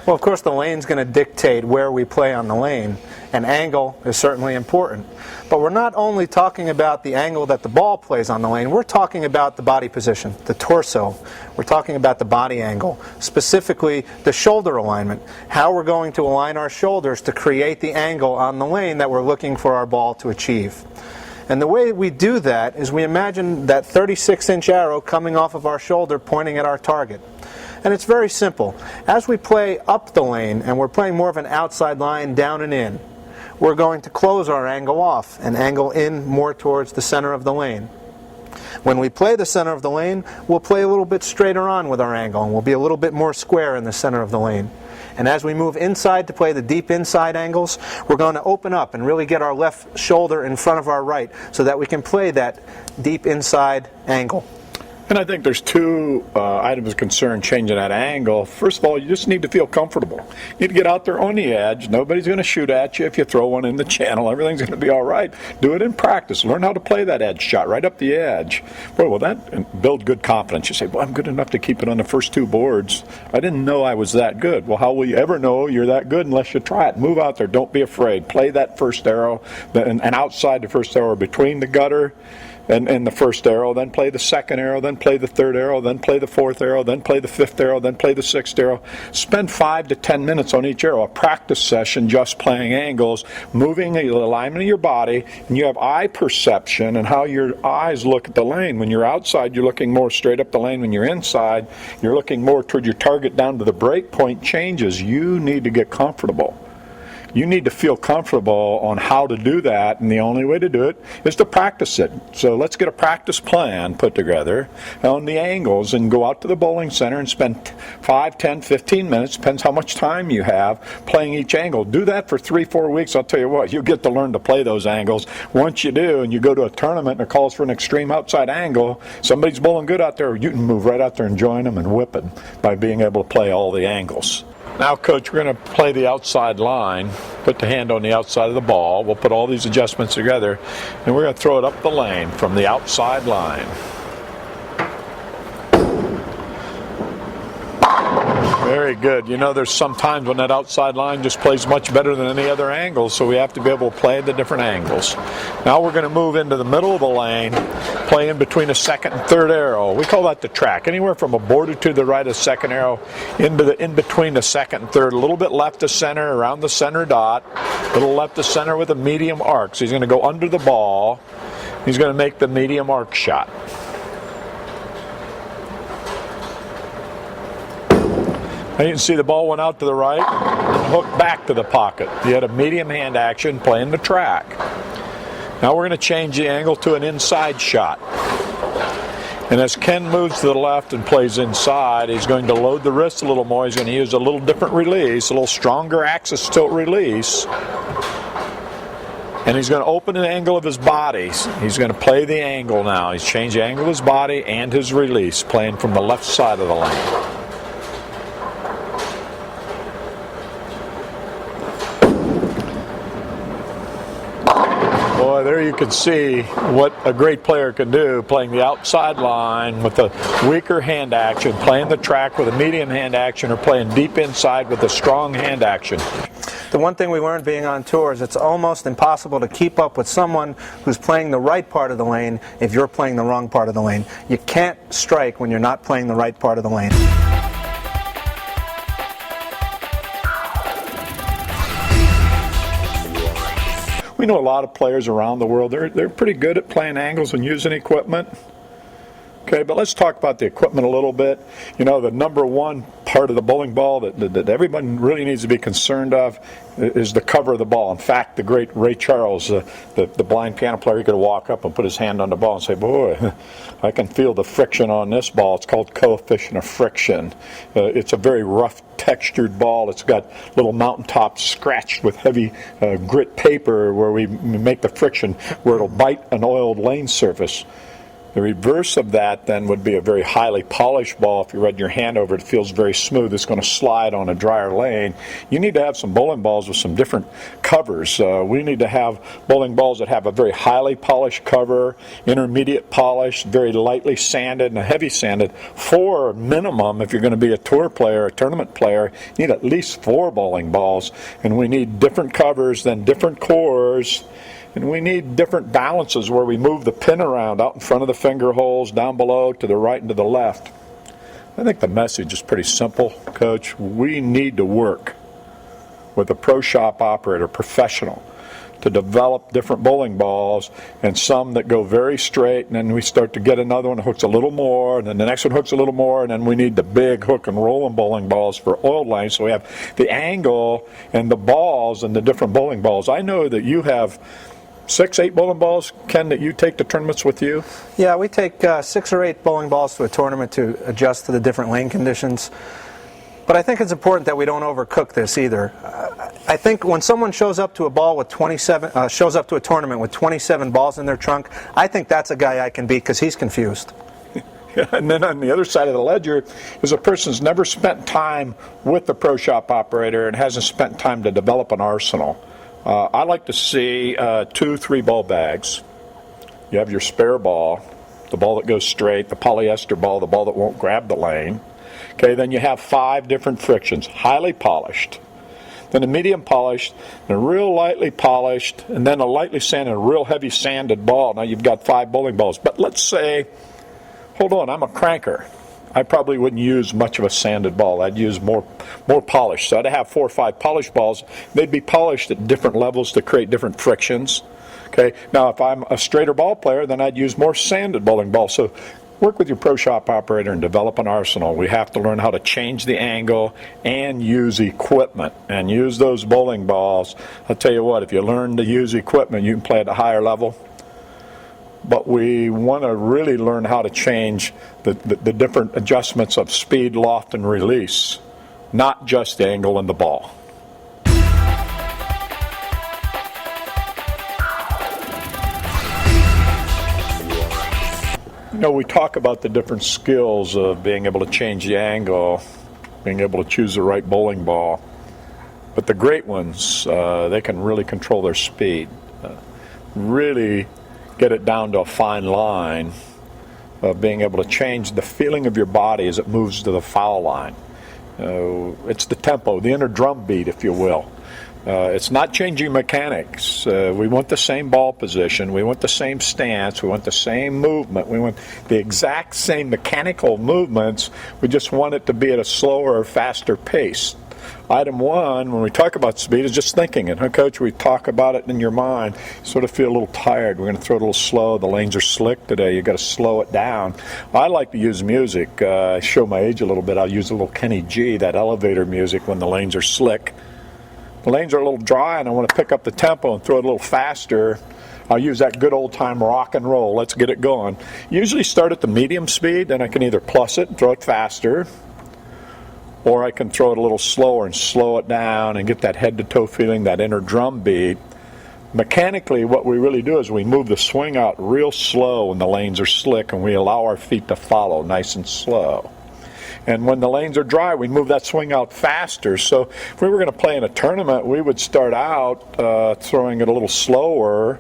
Well, of course, the lane's going to dictate where we play on the lane, and angle is certainly important. But we're not only talking about the angle that the ball plays on the lane, we're talking about the body position, the torso. We're talking about the body angle, specifically the shoulder alignment, how we're going to align our shoulders to create the angle on the lane that we're looking for our ball to achieve. And the way we do that is we imagine that 36-inch arrow coming off of our shoulder pointing at our target. And it's very simple. As we play up the lane, and we're playing more of an outside line down and in, we're going to close our angle off and angle in more towards the center of the lane. When we play the center of the lane, we'll play a little bit straighter on with our angle, and we'll be a little bit more square in the center of the lane. And as we move inside to play the deep inside angles, we're going to open up and really get our left shoulder in front of our right so that we can play that deep inside angle. And I think there's 2 items of concern changing that angle. First of all, you just need to feel comfortable. You need to get out there on the edge. Nobody's going to shoot at you if you throw one in the channel. Everything's going to be all right. Do it in practice. Learn how to play that edge shot right up the edge. Boy, will that build good confidence. You say, well, I'm good enough to keep it on the first 2 boards. I didn't know I was that good. Well, how will you ever know you're that good unless you try it? Move out there. Don't be afraid. Play that first arrow and outside the first arrow, between the gutter and the first arrow, then play the second arrow, then play the third arrow, then play the fourth arrow, then play the fifth arrow, then play the sixth arrow. Spend 5 to 10 minutes on each arrow, a practice session just playing angles, moving the alignment of your body, and you have eye perception and how your eyes look at the lane. When you're outside, you're looking more straight up the lane. When you're inside, you're looking more toward your target down to the break point changes. You need to get comfortable. You need to feel comfortable on how to do that, and the only way to do it is to practice it. So let's get a practice plan put together on the angles and go out to the bowling center and spend 5, 10, 15 minutes, depends how much time you have, playing each angle. Do that for 3-4 weeks. I'll tell you what, you'll get to learn to play those angles. Once you do, and you go to a tournament and it calls for an extreme outside angle, somebody's bowling good out there, you can move right out there and join them and whip it by being able to play all the angles. Now, Coach, we're going to play the outside line, put the hand on the outside of the ball. We'll put all these adjustments together, and we're going to throw it up the lane from the outside line. Very good. You know, there's some times when that outside line just plays much better than any other angle, so we have to be able to play the different angles. Now we're going to move into the middle of the lane, play in between the second and third arrow. We call that the track. Anywhere from a border to the right of the second arrow, in between the second and third, a little bit left of center, around the center dot, a little left of center with a medium arc. So he's going to go under the ball. He's going to make the medium arc shot. Now you can see the ball went out to the right and hooked back to the pocket. You had a medium hand action playing the track. Now we're going to change the angle to an inside shot. And as Ken moves to the left and plays inside, he's going to load the wrist a little more. He's going to use a little different release, a little stronger axis tilt release. And he's going to open the angle of his body. He's going to play the angle now. He's changed the angle of his body and his release, playing from the left side of the lane. Boy, there you can see what a great player can do, playing the outside line with a weaker hand action, playing the track with a medium hand action, or playing deep inside with a strong hand action. The one thing we learned being on tour is it's almost impossible to keep up with someone who's playing the right part of the lane if you're playing the wrong part of the lane. You can't strike when you're not playing the right part of the lane. We know a lot of players around the world, they're pretty good at playing angles and using equipment. Okay, but let's talk about the equipment a little bit. You know, the number one part of the bowling ball that everyone really needs to be concerned of is the cover of the ball. In fact, the great Ray Charles, the blind piano player, he could walk up and put his hand on the ball and say, boy, I can feel the friction on this ball. It's called coefficient of friction. It's a very rough textured ball. It's got little mountaintops scratched with heavy grit paper where we make the friction where it'll bite an oiled lane surface. The reverse of that then would be a very highly polished ball. If you run your hand over it, it feels very smooth. It's going to slide on a drier lane. You need to have some bowling balls with some different covers. We need to have bowling balls that have a very highly polished cover, intermediate polish, very lightly sanded, and a heavy sanded. 4 minimum if you're going to be a tour player, a tournament player. You need at least 4 bowling balls. And we need different covers, then different cores. And we need different balances where we move the pin around out in front of the finger holes, down below, to the right and to the left. I think the message is pretty simple, Coach. We need to work with a pro shop operator, professional, to develop different bowling balls, and some that go very straight, and then we start to get another one that hooks a little more, and then the next one hooks a little more, and then we need the big hook and roll bowling balls for oiled lanes. So we have the angle and the balls and the different bowling balls. I know that you have 6, 8 bowling balls, Ken, that you take to tournaments with you? Yeah, we take 6 or 8 bowling balls to a tournament to adjust to the different lane conditions. But I think it's important that we don't overcook this either. I think when someone shows up to a tournament with 27 balls in their trunk, I think that's a guy I can beat because he's confused. Yeah, and then on the other side of the ledger is a person's never spent time with the pro shop operator and hasn't spent time to develop an arsenal. I like to see 2, 3 ball bags. You have your spare ball, the ball that goes straight, the polyester ball, the ball that won't grab the lane. Okay, then you have 5 different frictions, highly polished, then a medium polished, and a real lightly polished, and then a lightly sanded, a real heavy sanded ball. Now you've got 5 bowling balls. But let's say, hold on, I'm a cranker. I probably wouldn't use much of a sanded ball. I'd use more polish. So I'd have 4 or 5 polished balls. They'd be polished at different levels to create different frictions. Okay. Now, if I'm a straighter ball player, then I'd use more sanded bowling balls. So work with your pro shop operator and develop an arsenal. We have to learn how to change the angle and use equipment and use those bowling balls. I'll tell you what, if you learn to use equipment, you can play at a higher level. But we want to really learn how to change the different adjustments of speed, loft, and release, not just the angle and the ball. You know, we talk about the different skills of being able to change the angle, being able to choose the right bowling ball. But the great ones, they can really control their speed, really get it down to a fine line of being able to change the feeling of your body as it moves to the foul line. It's the tempo, the inner drum beat, if you will. It's not changing mechanics. We want the same ball position. We want the same stance. We want the same movement. We want the exact same mechanical movements. We just want it to be at a slower or faster pace. item one, when we talk about speed, is just thinking it. Huh, Coach? We talk about it in your mind. You sort of feel a little tired. We're going to throw it a little slow. The lanes are slick today. You've got to slow it down. I like to use music. Show my age a little bit. I'll use a little Kenny G, that elevator music, when the lanes are slick. The lanes are a little dry, and I want to pick up the tempo and throw it a little faster. I'll use that good old-time rock and roll. Let's get it going. Usually start at the medium speed, then I can either plus it and throw it faster, or I can throw it a little slower and slow it down and get that head-to-toe feeling, that inner drum beat. Mechanically, what we really do is we move the swing out real slow when the lanes are slick, and we allow our feet to follow nice and slow. And when the lanes are dry, we move that swing out faster. So if we were going to play in a tournament, we would start out throwing it a little slower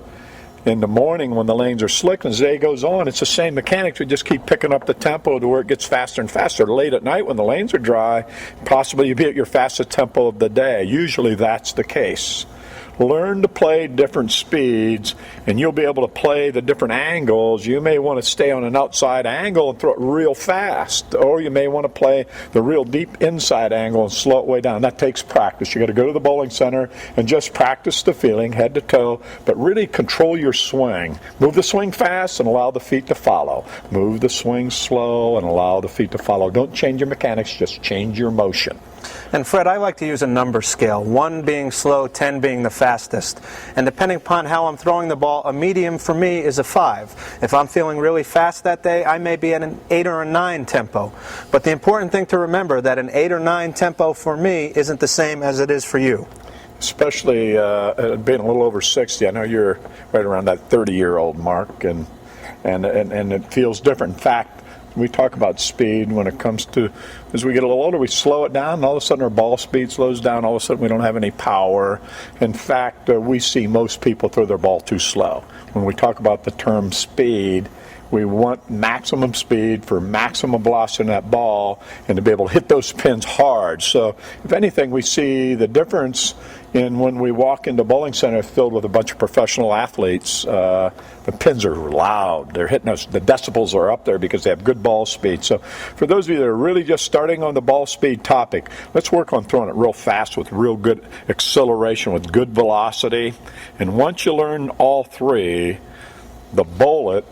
in the morning when the lanes are slick. And as the day goes on, it's the same mechanics. We just keep picking up the tempo to where it gets faster and faster. Late at night when the lanes are dry, possibly you'll be at your fastest tempo of the day. Usually that's the case. Learn to play different speeds, and you'll be able to play the different angles. You may want to stay on an outside angle and throw it real fast, or you may want to play the real deep inside angle and slow it way down. That takes practice. You got to go to the bowling center and just practice the feeling head to toe, but really control your swing. Move the swing fast and allow the feet to follow. Move the swing slow and allow the feet to follow. Don't change your mechanics, just change your motion. And Fred, I like to use a number scale, 1 being slow, 10 being the fastest. And depending upon how I'm throwing the ball, a medium for me is a 5. If I'm feeling really fast that day, I may be at an 8 or a 9 tempo. But the important thing to remember that an 8 or 9 tempo for me isn't the same as it is for you. Especially being a little over 60. I know you're right around that 30-year-old mark, and it feels different. In fact, we talk about speed when it comes to, as we get a little older, we slow it down, and all of a sudden our ball speed slows down. All of a sudden we don't have any power. In fact, we see most people throw their ball too slow. When we talk about the term speed, we want maximum speed for maximum velocity in that ball and to be able to hit those pins hard. So if anything, we see the difference in when we walk into bowling center filled with a bunch of professional athletes. The pins are loud. They're hitting us. The decibels are up there because they have good ball speed. So for those of you that are really just starting on the ball speed topic, let's work on throwing it real fast with real good acceleration, with good velocity. And once you learn all three, the bowl it,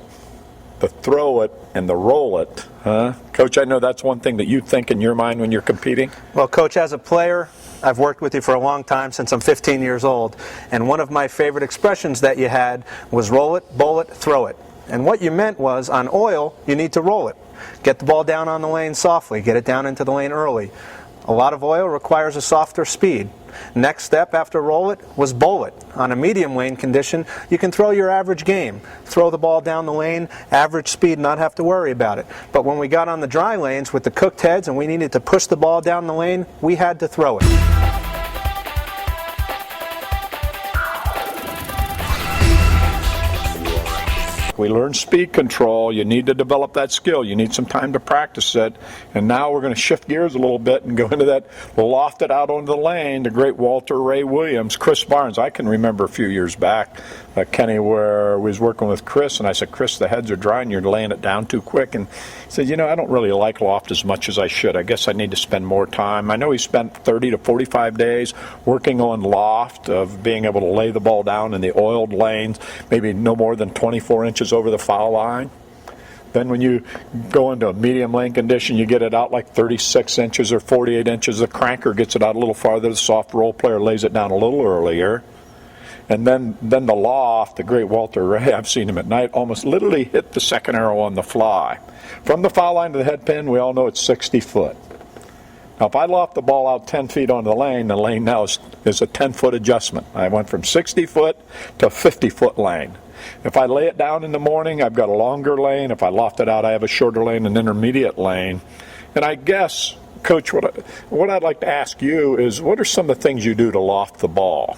the throw it, and the roll it. Coach, I know that's one thing that you think in your mind when you're competing. Well, Coach, as a player, I've worked with you for a long time, since I'm 15 years old, and one of my favorite expressions that you had was roll it, bowl it, throw it. And what you meant was, on oil, you need to roll it. Get the ball down on the lane softly, get it down into the lane early. A lot of oil requires a softer speed. Next step after roll it was bowl it. On a medium lane condition, you can throw your average game. Throw the ball down the lane, average speed, not have to worry about it. But when we got on the dry lanes with the cooked heads and we needed to push the ball down the lane, we had to throw it. We learn speed control. You need to develop that skill. You need some time to practice it. And now we're going to shift gears a little bit and go into that lofted out onto the lane, the great Walter Ray Williams, Chris Barnes. I can remember a few years back, Kenny, where we was working with Chris, and I said, Chris, the heads are dry and you're laying it down too quick. And he said, I don't really like loft as much as I should. I guess I need to spend more time. I know he spent 30 to 45 days working on loft, of being able to lay the ball down in the oiled lanes, maybe no more than 24 inches over the foul line. Then when you go into a medium lane condition, you get it out like 36 inches or 48 inches. The cranker gets it out a little farther. The soft roll player lays it down a little earlier. And then the loft, the great Walter Ray, I've seen him at night, almost literally hit the second arrow on the fly. From the foul line to the head pin, we all know it's 60 foot. Now, if I loft the ball out 10 feet onto the lane now is a 10-foot adjustment. I went from 60 foot to 50-foot lane. If I lay it down in the morning, I've got a longer lane. If I loft it out, I have a shorter lane, an intermediate lane. And I guess, Coach, what I'd like to ask you is, what are some of the things you do to loft the ball?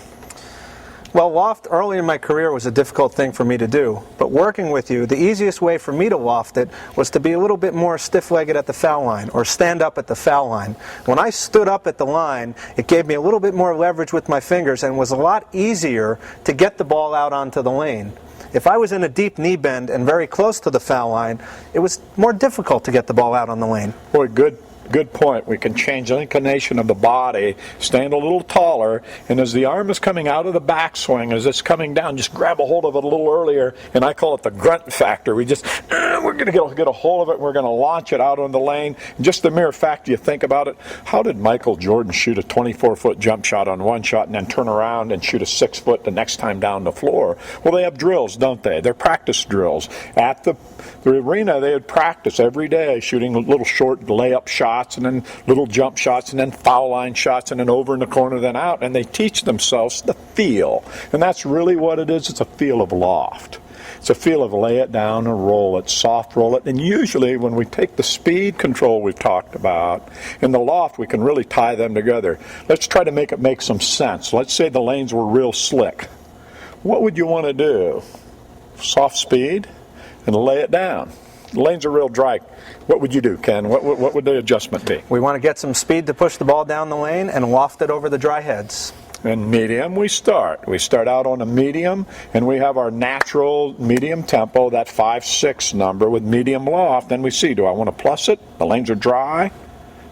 Well, loft early in my career was a difficult thing for me to do, but working with you, the easiest way for me to loft it was to be a little bit more stiff-legged at the foul line, or stand up at the foul line. When I stood up at the line, it gave me a little bit more leverage with my fingers and was a lot easier to get the ball out onto the lane. If I was in a deep knee bend and very close to the foul line, it was more difficult to get the ball out on the lane. Boy, good Good point. We can change the inclination of the body, stand a little taller, and as the arm is coming out of the backswing, as it's coming down, just grab a hold of it a little earlier, and I call it the grunt factor. We're going to get a hold of it, and we're going to launch it out on the lane. And just the mere fact you think about it, how did Michael Jordan shoot a 24-foot jump shot on one shot and then turn around and shoot a 6-foot the next time down the floor? Well, they have drills, don't they? They're practice drills. At the arena, they would practice every day shooting little short layup shots and then little jump shots and then foul line shots and then over in the corner, then out. And they teach themselves the feel. And that's really what it is. It's a feel of loft. It's a feel of lay it down and roll it, soft roll it. And usually when we take the speed control we've talked about and the loft, we can really tie them together. Let's try to make it make some sense. Let's say the lanes were real slick. What would you want to do? Soft speed and lay it down. The lanes are real dry. What would you do, Ken? What would the adjustment be? We want to get some speed to push the ball down the lane and loft it over the dry heads. And medium, we start. We start out on a medium, and we have our natural medium tempo, that 5-6 number with medium loft. Then we see, do I want to plus it? The lanes are dry.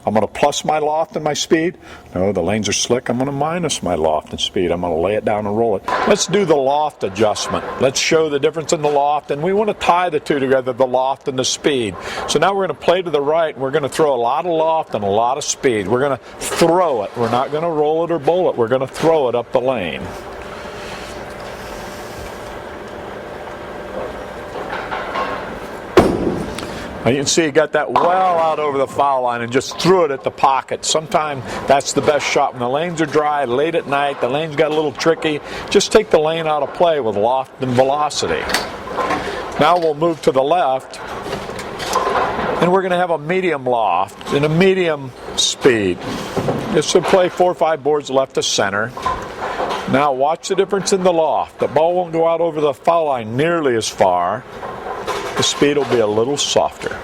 I'm going to plus my loft and my speed. No, the lanes are slick. I'm going to minus my loft and speed. I'm going to lay it down and roll it. Let's do the loft adjustment. Let's show the difference in the loft, and we want to tie the two together, the loft and the speed. So now we're going to play to the right, and we're going to throw a lot of loft and a lot of speed. We're going to throw it. We're not going to roll it or bowl it. We're going to throw it up the lane. Now you can see he got that well out over the foul line and just threw it at the pocket. Sometimes that's the best shot. When the lanes are dry, late at night, the lanes got a little tricky, just take the lane out of play with loft and velocity. Now we'll move to the left, and we're going to have a medium loft and a medium speed. Just to play 4 or 5 boards left to center. Now watch the difference in the loft. The ball won't go out over the foul line nearly as far. The speed will be a little softer.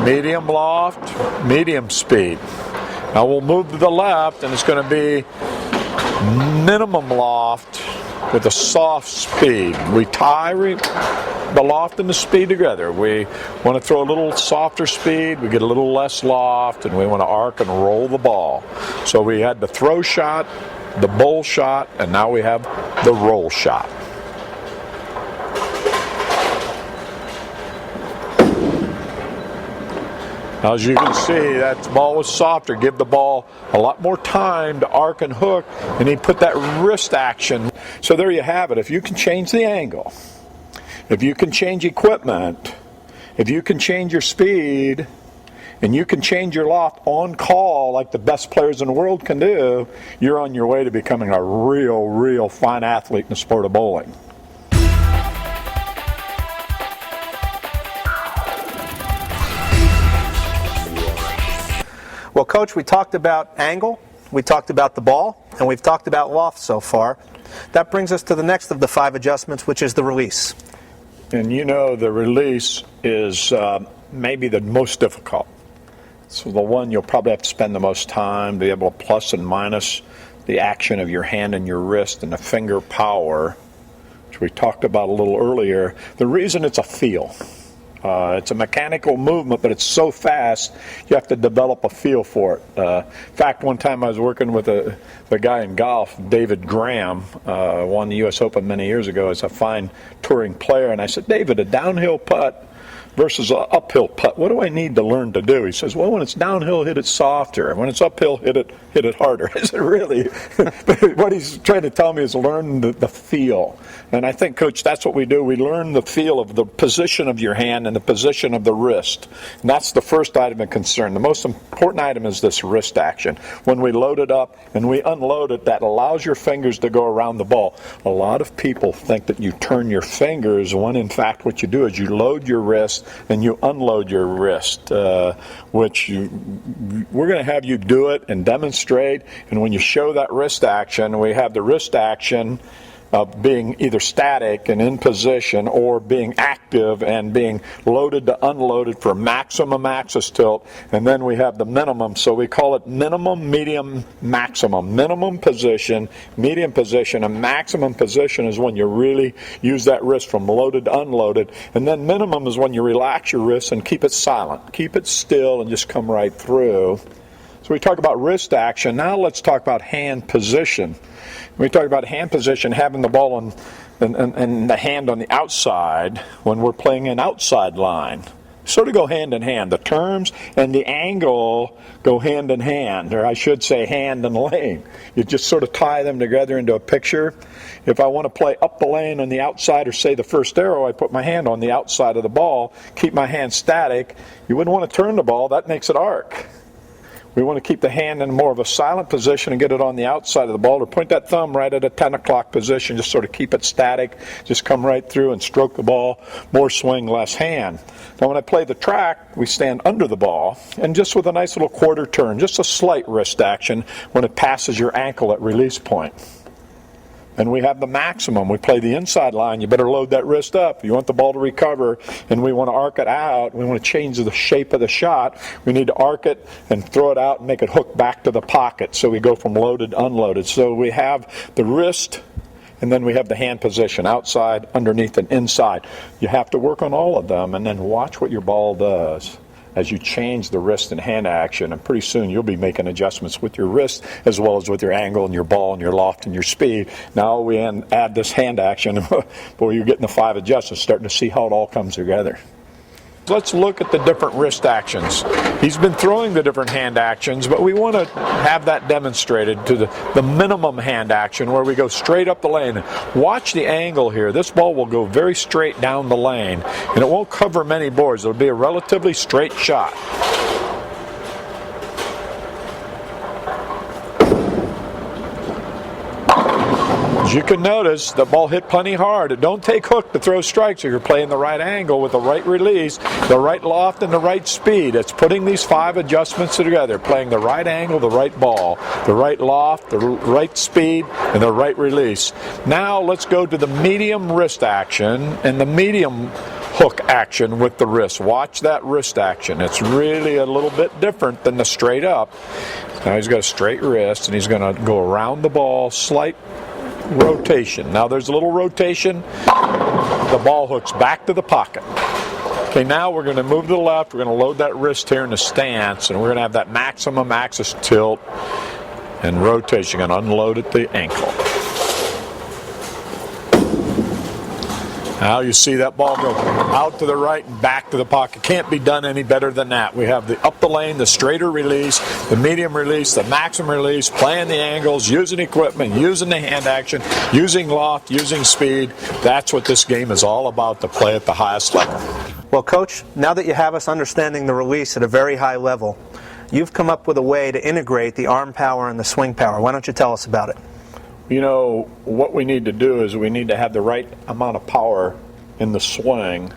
Medium loft, medium speed. Now we'll move to the left, and it's going to be minimum loft with a soft speed. We tie the loft and the speed together. We want to throw a little softer speed, we get a little less loft, and we want to arc and roll the ball. So we had the throw shot, the bowl shot, and now we have the roll shot. Now, as you can see, that ball was softer. Give the ball a lot more time to arc and hook, and he put that wrist action. So there you have it. If you can change the angle, if you can change equipment, if you can change your speed, and you can change your loft on call like the best players in the world can do, you're on your way to becoming a real fine athlete in the sport of bowling. Well, Coach, we talked about angle, we talked about the ball, and we've talked about loft so far. That brings us to the next of the 5 adjustments, which is the release. And you know, the release is maybe the most difficult. So the one you'll probably have to spend the most time, be able to plus and minus the action of your hand and your wrist and the finger power, which we talked about a little earlier. The reason it's a feel. It's a mechanical movement, but it's so fast, you have to develop a feel for it. In fact, one time I was working with a guy in golf, David Graham, won the U.S. Open many years ago as a fine touring player, and I said, David, a downhill putt versus an uphill putt, what do I need to learn to do? He says, well, when it's downhill, hit it softer. When it's uphill, hit it harder. I said, really? But what he's trying to tell me is learn the feel. And I think, Coach, that's what we do. We learn the feel of the position of your hand and the position of the wrist. And that's the first item of concern. The most important item is this wrist action. When we load it up and we unload it, that allows your fingers to go around the ball. A lot of people think that you turn your fingers, when in fact what you do is you load your wrist and you unload your wrist, which we're going to have you do it and demonstrate. And when you show that wrist action, we have the wrist action of being either static and in position or being active and being loaded to unloaded for maximum axis tilt. And then we have the minimum, so we call it minimum, medium, maximum. Minimum position, medium position, and maximum position is when you really use that wrist from loaded to unloaded. And then minimum is when you relax your wrist and keep it silent. Keep it still and just come right through. So we talk about wrist action. Now let's talk about hand position. When we talk about hand position, having the ball and the hand on the outside when we're playing an outside line. Sort of go hand in hand. The terms and the angle go hand in hand, or I should say hand and lane. You just sort of tie them together into a picture. If I want to play up the lane on the outside, or say the first arrow, I put my hand on the outside of the ball, keep my hand static. You wouldn't want to turn the ball. That makes it arc. We want to keep the hand in more of a silent position and get it on the outside of the ball, or point that thumb right at a 10 o'clock position, just sort of keep it static, just come right through and stroke the ball, more swing, less hand. Now when I play the track, we stand under the ball, and just with a nice little quarter turn, just a slight wrist action when it passes your ankle at release point. And we have the maximum. We play the inside line. You better load that wrist up. You want the ball to recover, and we want to arc it out. We want to change the shape of the shot. We need to arc it and throw it out and make it hook back to the pocket. So we go from loaded to unloaded. So we have the wrist, and then we have the hand position, outside, underneath, and inside. You have to work on all of them, and then watch what your ball does as you change the wrist and hand action, and pretty soon you'll be making adjustments with your wrist as well as with your angle and your ball and your loft and your speed. Now we add this hand action, boy, you're getting the 5 adjustments, starting to see how it all comes together. Let's look at the different wrist actions. He's been throwing the different hand actions, but we want to have that demonstrated to the minimum hand action where we go straight up the lane. Watch the angle here. This ball will go very straight down the lane, and it won't cover many boards. It'll be a relatively straight shot. As you can notice, the ball hit plenty hard. It don't take hook to throw strikes if you're playing the right angle with the right release, the right loft, and the right speed. It's putting these 5 adjustments together, playing the right angle, the right ball, the right loft, the right speed, and the right release. Now let's go to the medium wrist action and the medium hook action with the wrist. Watch that wrist action. It's really a little bit different than the straight up. Now he's got a straight wrist, and he's going to go around the ball, slight rotation. Now there's a little rotation. The ball hooks back to the pocket. Okay, now we're going to move to the left. We're going to load that wrist here in the stance, and we're going to have that maximum axis tilt and rotation. And unload at the ankle. Now you see that ball go out to the right and back to the pocket. Can't be done any better than that. We have the up the lane, the straighter release, the medium release, the maximum release, playing the angles, using equipment, using the hand action, using loft, using speed. That's what this game is all about, to play at the highest level. Well, Coach, now that you have us understanding the release at a very high level, you've come up with a way to integrate the arm power and the swing power. Why don't you tell us about it? You know, what we need to do is we need to have the right amount of power in the swing.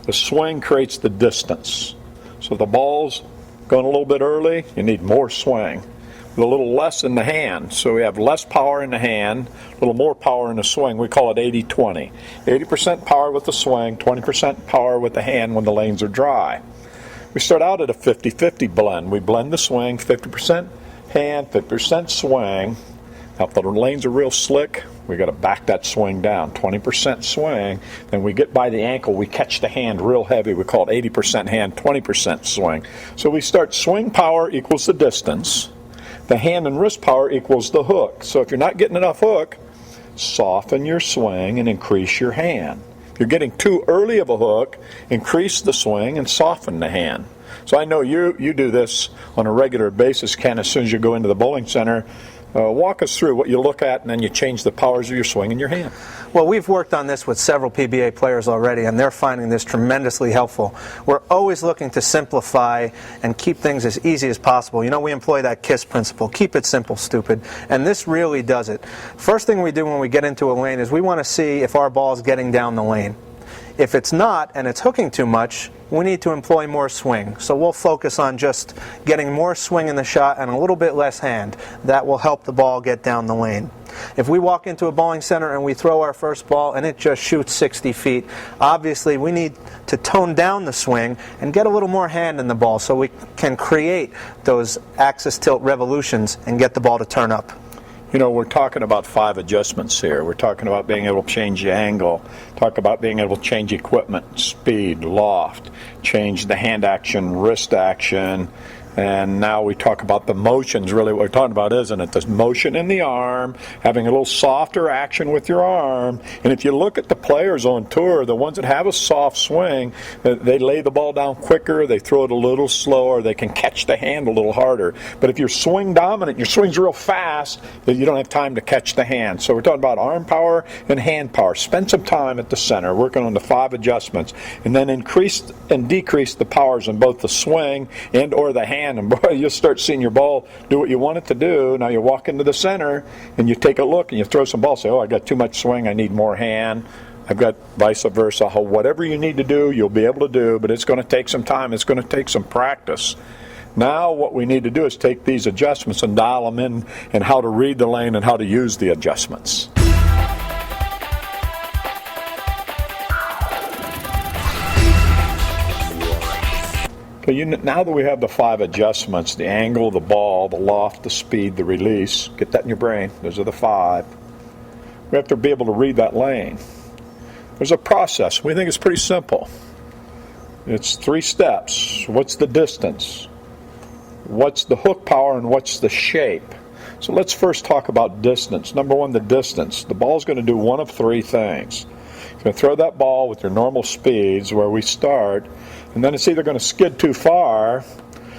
The swing creates the distance. So if the ball's going a little bit early, you need more swing. With a little less in the hand. So we have less power in the hand, a little more power in the swing. We call it 80-20. 80% power with the swing, 20% power with the hand when the lanes are dry. We start out at a 50-50 blend. We blend the swing, 50% hand, 50% swing. Now, if the lanes are real slick, we got to back that swing down. 20% swing. Then we get by the ankle, we catch the hand real heavy. We call it 80% hand, 20% swing. So we start swing power equals the distance. The hand and wrist power equals the hook. So if you're not getting enough hook, soften your swing and increase your hand. If you're getting too early of a hook, increase the swing and soften the hand. So I know you do this on a regular basis, Ken, as soon as you go into the bowling center. Walk us through what you look at, and then you change the powers of your swing in your hand. Well, we've worked on this with several PBA players already, and they're finding this tremendously helpful. We're always looking to simplify and keep things as easy as possible. You know, we employ that KISS principle, keep it simple, stupid, and this really does it. First thing we do when we get into a lane is we want to see if our ball is getting down the lane. If it's not, and it's hooking too much, we need to employ more swing. So we'll focus on just getting more swing in the shot and a little bit less hand. That will help the ball get down the lane. If we walk into a bowling center and we throw our first ball and it just shoots 60 feet, obviously we need to tone down the swing and get a little more hand in the ball so we can create those axis tilt revolutions and get the ball to turn up. You know, we're talking about 5 adjustments here. We're talking about being able to change the angle, talk about being able to change equipment, speed, loft, change the hand action, wrist action, and now we talk about the motions. Really what we're talking about, isn't it? The motion in the arm, having a little softer action with your arm. And if you look at the players on tour, the ones that have a soft swing, they lay the ball down quicker, they throw it a little slower, they can catch the hand a little harder. But if you're swing dominant, your swing's real fast, you don't have time to catch the hand. So we're talking about arm power and hand power. Spend some time at the center working on the 5 adjustments, and then increase and decrease the powers in both the swing and or the hand. And boy, you'll start seeing your ball do what you want it to do. Now you walk into the center and you take a look and you throw some balls. Say, oh, I got too much swing, I need more hand. I've got vice versa. Whatever you need to do, you'll be able to do, but it's going to take some time. It's going to take some practice. Now what we need to do is take these adjustments and dial them in and how to read the lane and how to use the adjustments. Okay, now that we have the 5 adjustments, the angle, the ball, the loft, the speed, the release, get that in your brain. Those are the 5. We have to be able to read that lane. There's a process. We think it's pretty simple. It's 3 steps. What's the distance? What's the hook power, and what's the shape? So let's first talk about distance. Number 1, the distance. The ball's going to do one of 3 things. You're going to throw that ball with your normal speeds where we start, and then it's either going to skid too far,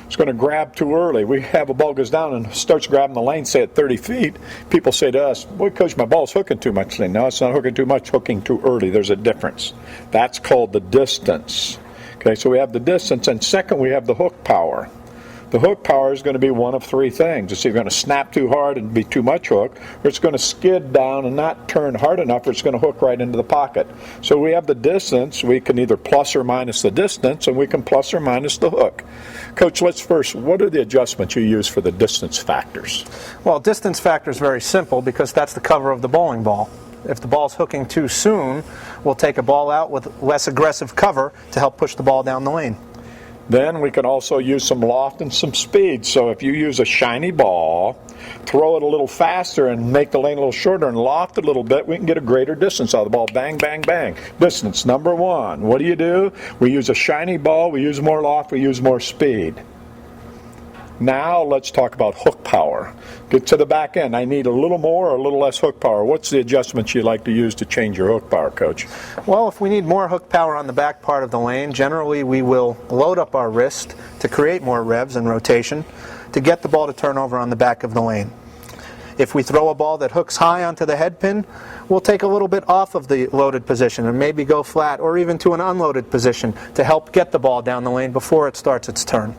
it's going to grab too early. We have a ball goes down and starts grabbing the lane, say at 30 feet. People say to us, boy, Coach, my ball's hooking too much. Say, no, it's not hooking too much, hooking too early. There's a difference. That's called the distance. Okay, so we have the distance, and second, we have the hook power. The hook power is going to be one of 3 things. It's either going to snap too hard and be too much hook, or it's going to skid down and not turn hard enough, or it's going to hook right into the pocket. So we have the distance. We can either plus or minus the distance, and we can plus or minus the hook. Coach, let's first, what are the adjustments you use for the distance factors? Well, distance factor is very simple because that's the cover of the bowling ball. If the ball's hooking too soon, we'll take a ball out with less aggressive cover to help push the ball down the lane. Then we can also use some loft and some speed. So if you use a shiny ball, throw it a little faster and make the lane a little shorter and loft it a little bit, we can get a greater distance out of the ball. Bang, bang, bang. Distance, number 1. What do? We use a shiny ball, we use more loft, we use more speed. Now let's talk about hook power. Get to the back end. I need a little more or a little less hook power. What's the adjustments you like to use to change your hook power, Coach? Well, if we need more hook power on the back part of the lane, generally we will load up our wrist to create more revs and rotation to get the ball to turn over on the back of the lane. If we throw a ball that hooks high onto the head pin, we'll take a little bit off of the loaded position and maybe go flat or even to an unloaded position to help get the ball down the lane before it starts its turn.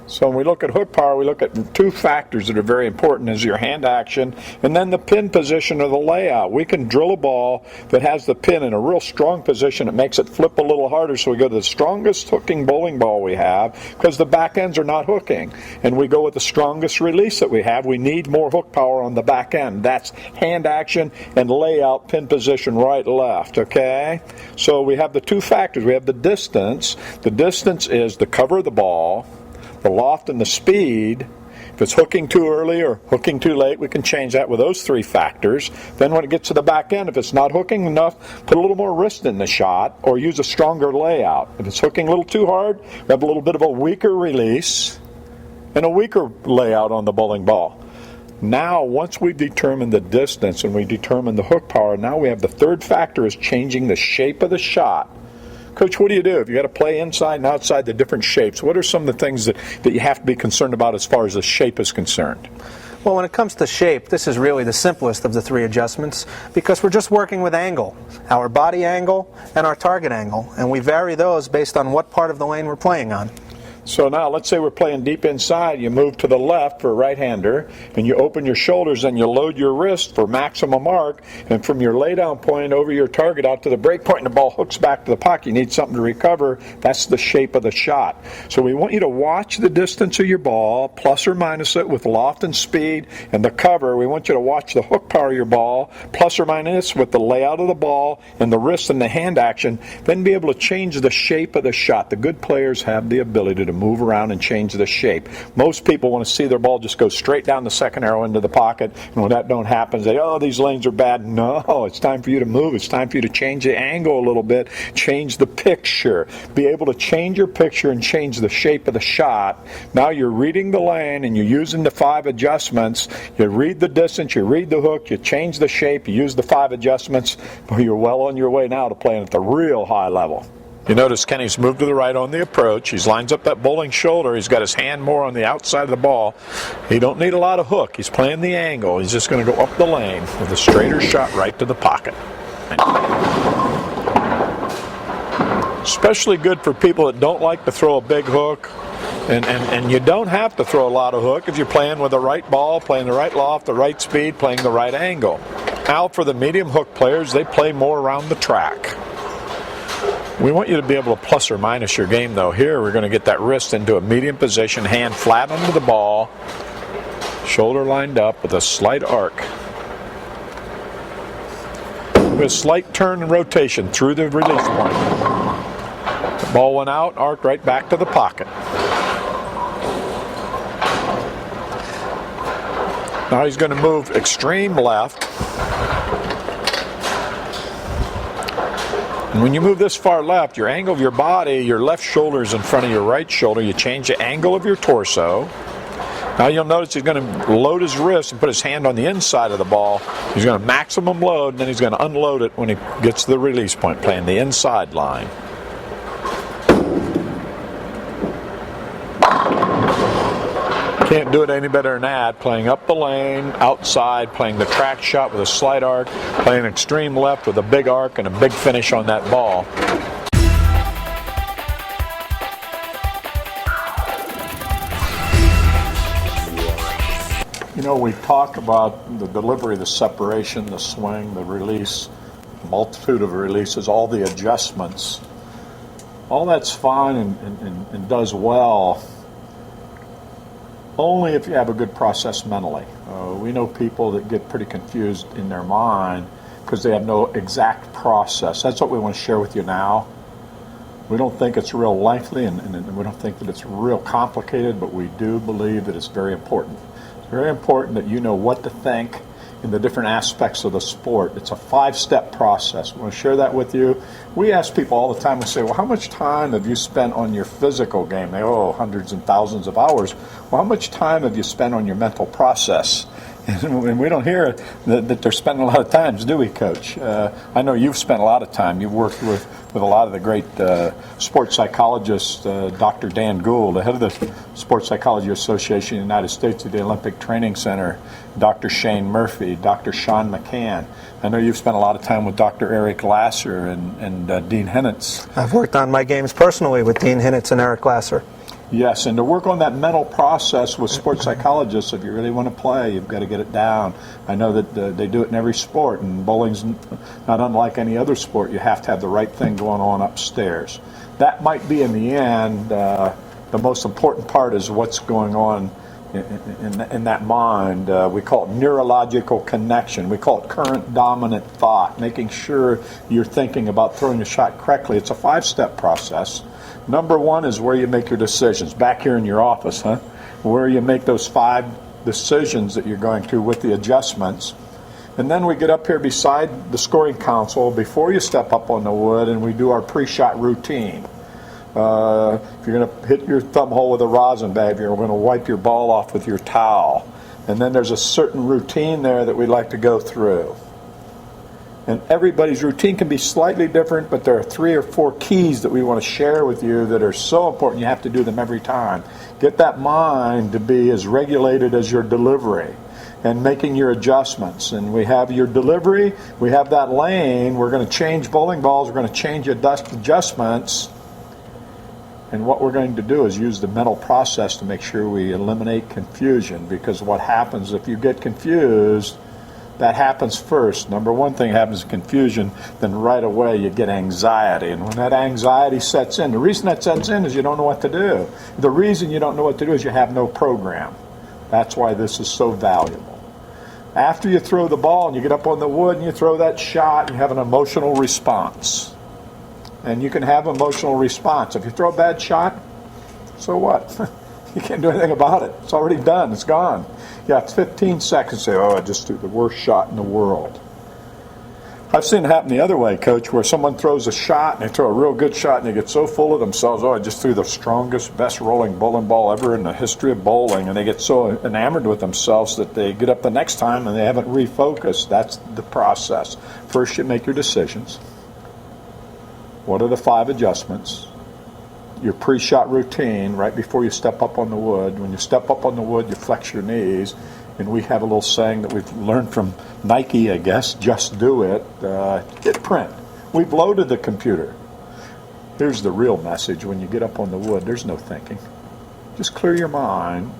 So when we look at hook power, we look at 2 factors that are very important, is your hand action and then the pin position or the layout. We can drill a ball that has the pin in a real strong position. It makes it flip a little harder, so we go to the strongest hooking bowling ball we have because the back ends are not hooking. And we go with the strongest release that we have. We need more hook power on the back end. That's hand action and layout, pin position, right, left, okay? So we have the 2 factors. We have the distance. The distance is the cover of the ball, the loft and the speed. If it's hooking too early or hooking too late, we can change that with those 3 factors. Then when it gets to the back end, if it's not hooking enough, put a little more wrist in the shot or use a stronger layout. If it's hooking a little too hard, we have a little bit of a weaker release and a weaker layout on the bowling ball. Now, once we've determined the distance and we determine the hook power, now we have the 3rd factor is changing the shape of the shot. Coach, what do? If you got to play inside and outside the different shapes, what are some of the things that you have to be concerned about as far as the shape is concerned? Well, when it comes to shape, this is really the simplest of the 3 adjustments because we're just working with angle, our body angle and our target angle, and we vary those based on what part of the lane we're playing on. So now let's say we're playing deep inside. You move to the left for a right-hander, and you open your shoulders and you load your wrist for maximum arc, and from your laydown point over your target out to the break point, and the ball hooks back to the pocket. You need something to recover. That's the shape of the shot. So we want you to watch the distance of your ball, plus or minus it with loft and speed and the cover. We want you to watch the hook power of your ball, plus or minus with the layout of the ball and the wrist and the hand action, then be able to change the shape of the shot. The good players have the ability to move around and change the shape. Most people want to see their ball just go straight down the second arrow into the pocket, and when that don't happen, they say, oh, these lanes are bad. No, it's time for you to move. It's time for you to change the angle a little bit, change the picture, be able to change your picture and change the shape of the shot. Now you're reading the lane and you're using the 5 adjustments. You read the distance, you read the hook, you change the shape, you use the 5 adjustments. Well, you're well on your way now to playing at the real high level. You notice Kenny's moved to the right on the approach. He lines up that bowling shoulder. He's got his hand more on the outside of the ball. He don't need a lot of hook. He's playing the angle. He's just going to go up the lane with a straighter shot right to the pocket. Especially good for people that don't like to throw a big hook. And you don't have to throw a lot of hook if you're playing with the right ball, playing the right loft, the right speed, playing the right angle. Now for the medium hook players, they play more around the track. We want you to be able to plus or minus your game, though. Here, we're going to get that wrist into a medium position, hand flat under the ball, shoulder lined up with a slight arc. With a slight turn and rotation through the release point. The ball went out, arced right back to the pocket. Now he's going to move extreme left. And when you move this far left, your angle of your body, your left shoulder is in front of your right shoulder. You change the angle of your torso. Now you'll notice he's going to load his wrist and put his hand on the inside of the ball. He's going to maximum load, and then he's going to unload it when he gets to the release point, playing the inside line. Can't do it any better than that. Playing up the lane, outside, playing the crack shot with a slight arc, playing extreme left with a big arc and a big finish on that ball. You know, we talk about the delivery, the separation, the swing, the release, the multitude of releases, all the adjustments. All that's fine and does well. Only if you have a good process mentally. We know people that get pretty confused in their mind because they have no exact process. That's what we want to share with you now. We don't think it's real lengthy and we don't think that it's real complicated, but we do believe that it's very important. It's very important that you know what to think in the different aspects of the sport. It's a 5-step process. We want to share that with you. We ask people all the time, we say, well, how much time have you spent on your physical game? They, hundreds and thousands of hours. Well, how much time have you spent on your mental process? And we don't hear that they're spending a lot of time, do we, Coach? I know you've spent a lot of time. You've worked with a lot of the great sports psychologists, Dr. Dan Gould, the head of the Sports Psychology Association in the United States at the Olympic Training Center, Dr. Shane Murphy, Dr. Sean McCann. I know you've spent a lot of time with Dr. Eric Lasser and Dean Hinnitz. I've worked on my games personally with Dean Hinnitz and Eric Lasser. Yes, and to work on that mental process with sports psychologists, if you really want to play, you've got to get it down. I know that they do it in every sport, and bowling's not unlike any other sport. You have to have the right thing going on upstairs. That might be, in the end, the most important part is what's going on in that mind. We call it neurological connection. We call it current dominant thought, making sure you're thinking about throwing a shot correctly. It's a 5-step process. Number 1 is where you make your decisions. Back here in your office, where you make those 5 decisions that you're going to with the adjustments. And then we get up here beside the scoring console before you step up on the wood, and we do our pre-shot routine. If you're going to hit your thumb hole with a rosin bag, you're going to wipe your ball off with your towel. And then there's a certain routine there that we like to go through. And everybody's routine can be slightly different, but there are 3 or 4 keys that we want to share with you that are so important you have to do them every time. Get that mind to be as regulated as your delivery and making your adjustments. And we have your delivery, we have that lane, we're going to change bowling balls, we're going to change adjustments. And what we're going to do is use the mental process to make sure we eliminate confusion, because what happens if you get confused, that happens first. Number one thing happens is confusion, then right away you get anxiety. And when that anxiety sets in, the reason that sets in is you don't know what to do. The reason you don't know what to do is you have no program. That's why this is so valuable. After you throw the ball and you get up on the wood and you throw that shot, you have an emotional response. And you can have an emotional response. If you throw a bad shot, so what? You can't do anything about it. It's already done. It's gone. You have 15 seconds to say, oh, I just threw the worst shot in the world. I've seen it happen the other way, Coach, where someone throws a shot and they throw a real good shot and they get so full of themselves, oh, I just threw the strongest, best rolling bowling ball ever in the history of bowling, and they get so enamored with themselves that they get up the next time and they haven't refocused. That's the process. First, you make your decisions. What are the 5 adjustments? Your pre-shot routine right before you step up on the wood. When you step up on the wood, you flex your knees. And we have a little saying that we've learned from Nike, I guess, just do it. Hit print. We've loaded the computer. Here's the real message. When you get up on the wood, there's no thinking. Just clear your mind.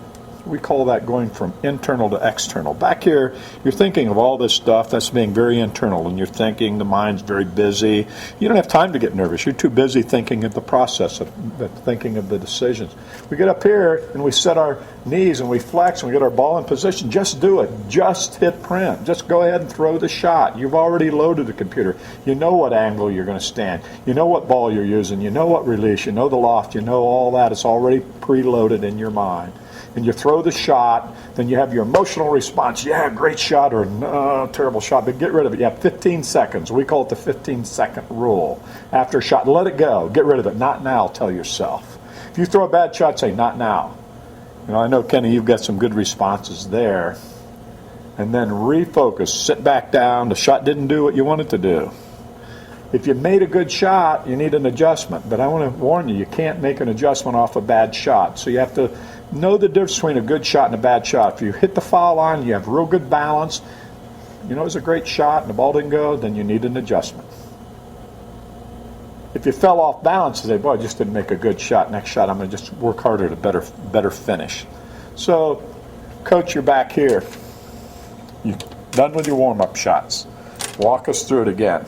We call that going from internal to external. Back here, you're thinking of all this stuff that's being very internal, and you're thinking, the mind's very busy. You don't have time to get nervous. You're too busy thinking of the process, of thinking of the decisions. We get up here, and we set our knees, and we flex, and we get our ball in position. Just do it. Just hit print. Just go ahead and throw the shot. You've already loaded the computer. You know what angle you're going to stand. You know what ball you're using. You know what release. You know the loft. You know all that. It's already preloaded in your mind. And you throw the shot, then you have your emotional response. Yeah, great shot, or no, terrible shot, but get rid of it. You have 15 seconds. We call it the 15-second rule. After a shot, let it go. Get rid of it. Not now, tell yourself. If you throw a bad shot, say, not now. You know, I know, Kenny, you've got some good responses there. And then refocus. Sit back down. The shot didn't do what you wanted to do. If you made a good shot, you need an adjustment. But I want to warn you, you can't make an adjustment off a bad shot. So you have to know the difference between a good shot and a bad shot. If you hit the foul line, you have real good balance, you know it was a great shot and the ball didn't go, then you need an adjustment. If you fell off balance and say, boy, I just didn't make a good shot, next shot I'm going to just work harder to better finish. So, Coach, you're back here. You're done with your warm-up shots. Walk us through it again.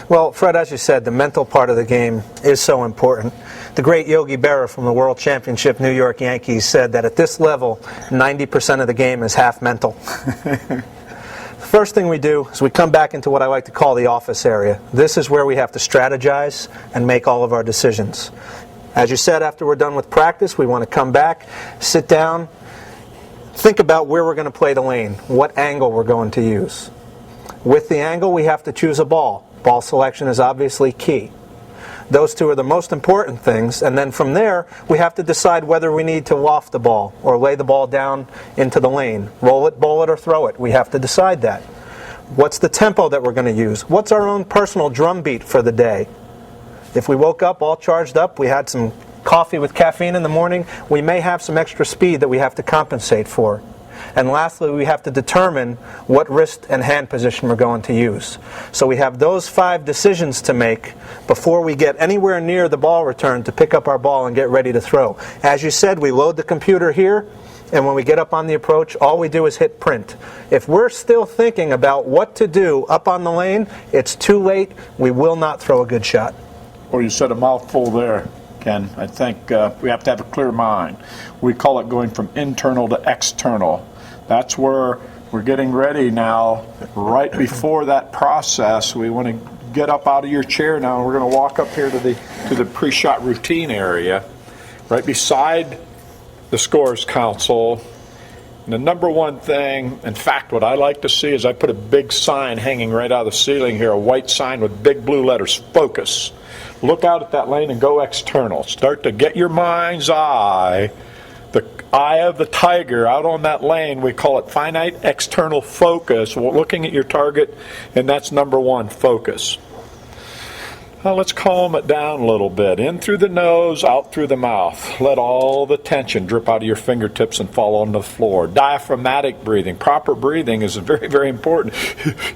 Well, Fred, as you said, the mental part of the game is so important. The great Yogi Berra from the World Championship New York Yankees said that at this level, 90% of the game is half mental. The first thing we do is we come back into what I like to call the office area. This is where we have to strategize and make all of our decisions. As you said, after we're done with practice, we want to come back, sit down, think about where we're going to play the lane, what angle we're going to use. With the angle, we have to choose a ball. Ball selection is obviously key. Those two are the most important things, and then from there, we have to decide whether we need to loft the ball or lay the ball down into the lane. Roll it, bowl it, or throw it. We have to decide that. What's the tempo that we're going to use? What's our own personal drum beat for the day? If we woke up all charged up, we had some coffee with caffeine in the morning, we may have some extra speed that we have to compensate for. And lastly, we have to determine what wrist and hand position we're going to use. So we have those 5 decisions to make before we get anywhere near the ball return to pick up our ball and get ready to throw. As you said, we load the computer here, and when we get up on the approach, all we do is hit print. If we're still thinking about what to do up on the lane, it's too late. We will not throw a good shot. Well, you said a mouthful there, Ken. I think we have to have a clear mind. We call it going from internal to external. That's where we're getting ready now. Right before that process, we want to get up out of your chair now, and we're going to walk up here to the pre-shot routine area, right beside the scores console. And the number one thing, in fact, what I like to see is I put a big sign hanging right out of the ceiling here, a white sign with big blue letters, focus. Look out at that lane and go external. Start to get your mind's eye, the eye of the tiger out on that lane. We call it finite external focus. We're looking at your target, and that's number one, focus. Well, let's calm it down a little bit. In through the nose, out through the mouth. Let all the tension drip out of your fingertips and fall onto the floor. Diaphragmatic breathing. Proper breathing is very, very important.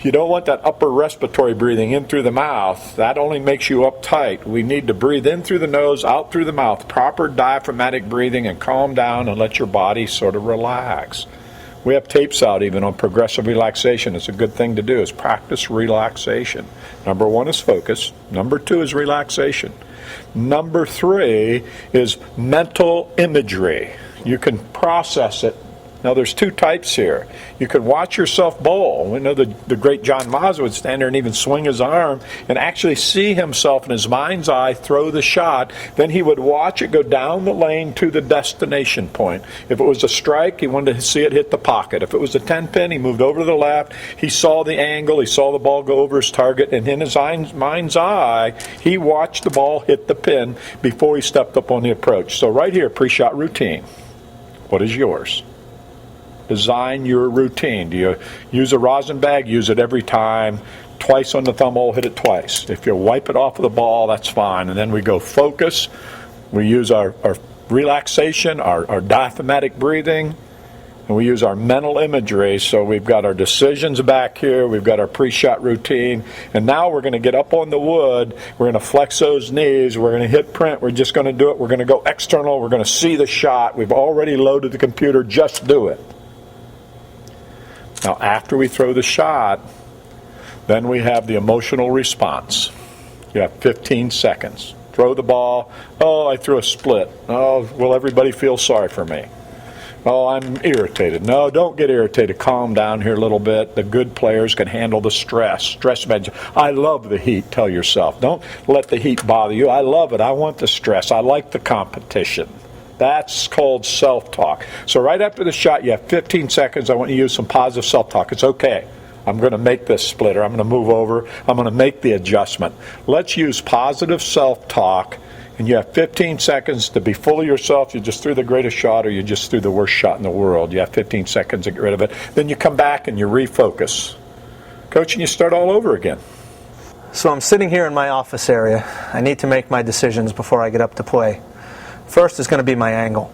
You don't want that upper respiratory breathing in through the mouth. That only makes you uptight. We need to breathe in through the nose, out through the mouth. Proper diaphragmatic breathing, and calm down and let your body sort of relax. We have tapes out even on progressive relaxation. It's a good thing to do, is practice relaxation. Number 1 is focus. Number 2 is relaxation. Number 3 is mental imagery. You can process it. Now, there's 2 types here. You can watch yourself bowl. We know the great John Maza would stand there and even swing his arm and actually see himself in his mind's eye throw the shot. Then he would watch it go down the lane to the destination point. If it was a strike, he wanted to see it hit the pocket. If it was a 10-pin, he moved over to the left. He saw the angle. He saw the ball go over his target. And in his mind's eye, he watched the ball hit the pin before he stepped up on the approach. So right here, pre-shot routine. What is yours? Design your routine. Do you use a rosin bag? Use it every time. Twice on the thumb hole, hit it twice. If you wipe it off of the ball, that's fine. And then we go focus. We use our relaxation, our diaphragmatic breathing, and we use our mental imagery. So we've got our decisions back here. We've got our pre-shot routine. And now we're going to get up on the wood. We're going to flex those knees. We're going to hit print. We're just going to do it. We're going to go external. We're going to see the shot. We've already loaded the computer. Just do it. Now, after we throw the shot, then we have the emotional response. You have 15 seconds. Throw the ball. Oh, I threw a split. Oh, will everybody feel sorry for me? Oh, I'm irritated. No, don't get irritated. Calm down here a little bit. The good players can handle the stress. Stress management. I love the heat, tell yourself. Don't let the heat bother you. I love it. I want the stress. I like the competition. That's called self-talk. So right after the shot, you have 15 seconds. I want you to use some positive self-talk. It's okay. I'm going to make this splitter. I'm going to move over. I'm going to make the adjustment. Let's use positive self-talk. And you have 15 seconds to be full of yourself. You just threw the greatest shot or you just threw the worst shot in the world. You have 15 seconds to get rid of it. Then you come back and you refocus. Coach, and you start all over again. So I'm sitting here in my office area. I need to make my decisions before I get up to play. First is going to be my angle.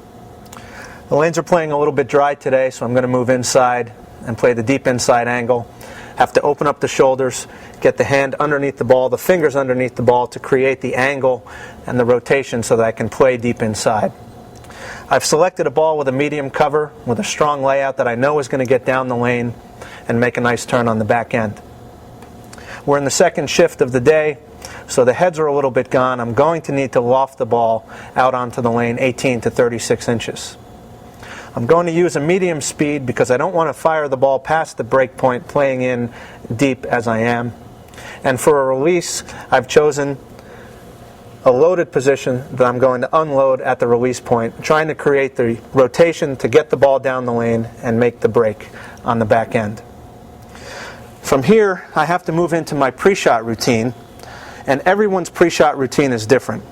The lanes are playing a little bit dry today, so I'm going to move inside and play the deep inside angle. Have to open up the shoulders, get the hand underneath the ball, the fingers underneath the ball to create the angle and the rotation so that I can play deep inside. I've selected a ball with a medium cover with a strong layout that I know is going to get down the lane and make a nice turn on the back end. We're in the second shift of the day, so the heads are a little bit gone. I'm going to need to loft the ball out onto the lane 18 to 36 inches. I'm going to use a medium speed because I don't want to fire the ball past the break point playing in deep as I am. And for a release, I've chosen a loaded position that I'm going to unload at the release point, trying to create the rotation to get the ball down the lane and make the break on the back end. From here, I have to move into my pre-shot routine, and everyone's pre-shot routine is different.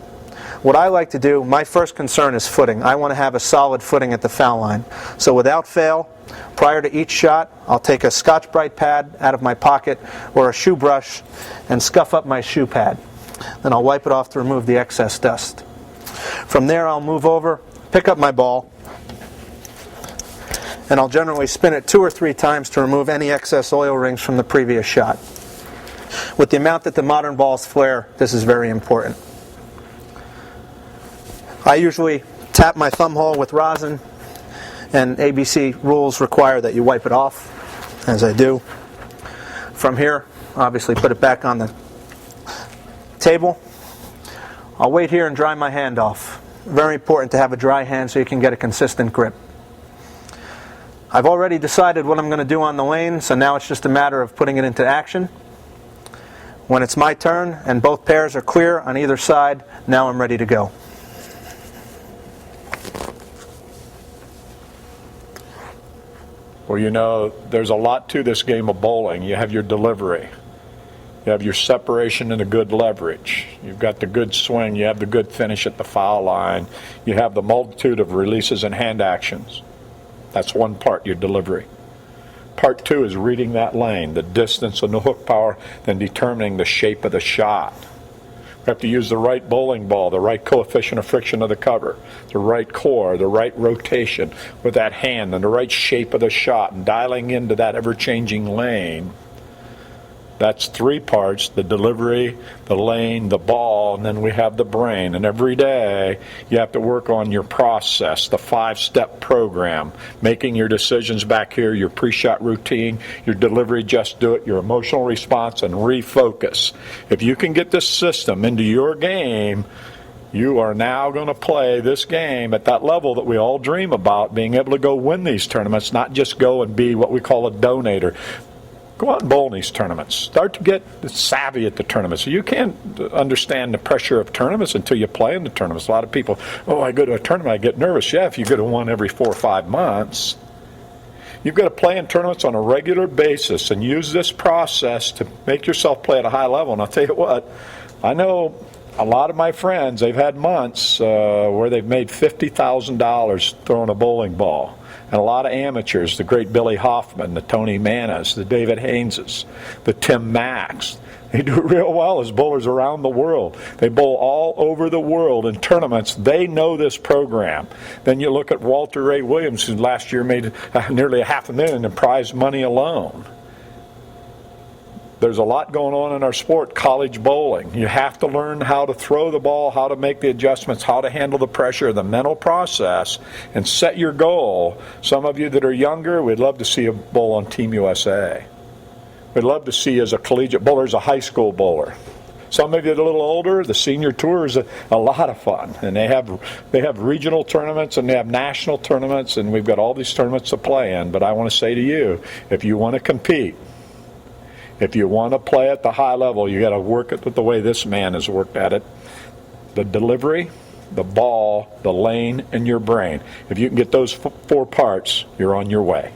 What I like to do, my first concern is footing. I want to have a solid footing at the foul line. So without fail, prior to each shot, I'll take a Scotch-Brite pad out of my pocket or a shoe brush and scuff up my shoe pad. Then I'll wipe it off to remove the excess dust. From there, I'll move over, pick up my ball, and I'll generally spin it 2 or 3 times to remove any excess oil rings from the previous shot. With the amount that the modern balls flare, this is very important. I usually tap my thumb hole with rosin, and ABC rules require that you wipe it off, as I do. From here, obviously put it back on the table. I'll wait here and dry my hand off. Very important to have a dry hand so you can get a consistent grip. I've already decided what I'm going to do on the lane, so now it's just a matter of putting it into action. When it's my turn and both pairs are clear on either side, now I'm ready to go. Well, you know, there's a lot to this game of bowling. You have your delivery. You have your separation and a good leverage. You've got the good swing. You have the good finish at the foul line. You have the multitude of releases and hand actions. That's one part, your delivery. Part 2 is reading that lane, the distance and the hook power, then determining the shape of the shot. have to use the right bowling ball, the right coefficient of friction of the cover, the right core, the right rotation with that hand, and the right shape of the shot, and dialing into that ever-changing lane. That's three parts: the delivery, the lane, the ball, and then we have the brain. And every day you have to work on your process, the 5-step program, making your decisions back here, your pre-shot routine, your delivery, just do it, your emotional response, and refocus. If you can get this system into your game, you are now going to play this game at that level that we all dream about, being able to go win these tournaments, not just go and be what we call a donator. Go out and bowl in these tournaments. Start to get savvy at the tournaments. You can't understand the pressure of tournaments until you play in the tournaments. A lot of people, I go to a tournament, I get nervous. Yeah, if you go to one every 4 or 5 months. You've got to play in tournaments on a regular basis and use this process to make yourself play at a high level. And I'll tell you what, I know a lot of my friends, they've had months where they've made $50,000 throwing a bowling ball. And a lot of amateurs, the great Billy Hoffman, the Tony Manas, the David Hayneses, the Tim Macks, they do real well as bowlers around the world. They bowl all over the world in tournaments. They know this program. Then you look at Walter Ray Williams, who last year made nearly $500,000 in prize money alone. There's a lot going on in our sport, college bowling. You have to learn how to throw the ball, how to make the adjustments, how to handle the pressure, the mental process, and set your goal. Some of you that are younger, we'd love to see you bowl on Team USA. We'd love to see you as a collegiate bowler, as a high school bowler. Some of you that are a little older, the senior tour is a lot of fun. And they have regional tournaments and they have national tournaments, and we've got all these tournaments to play in. But I want to say to you, if you want to compete, if you want to play at the high level, you got to work it the way this man has worked at it. The delivery, the ball, the lane, and your brain. If you can get those 4 parts, you're on your way.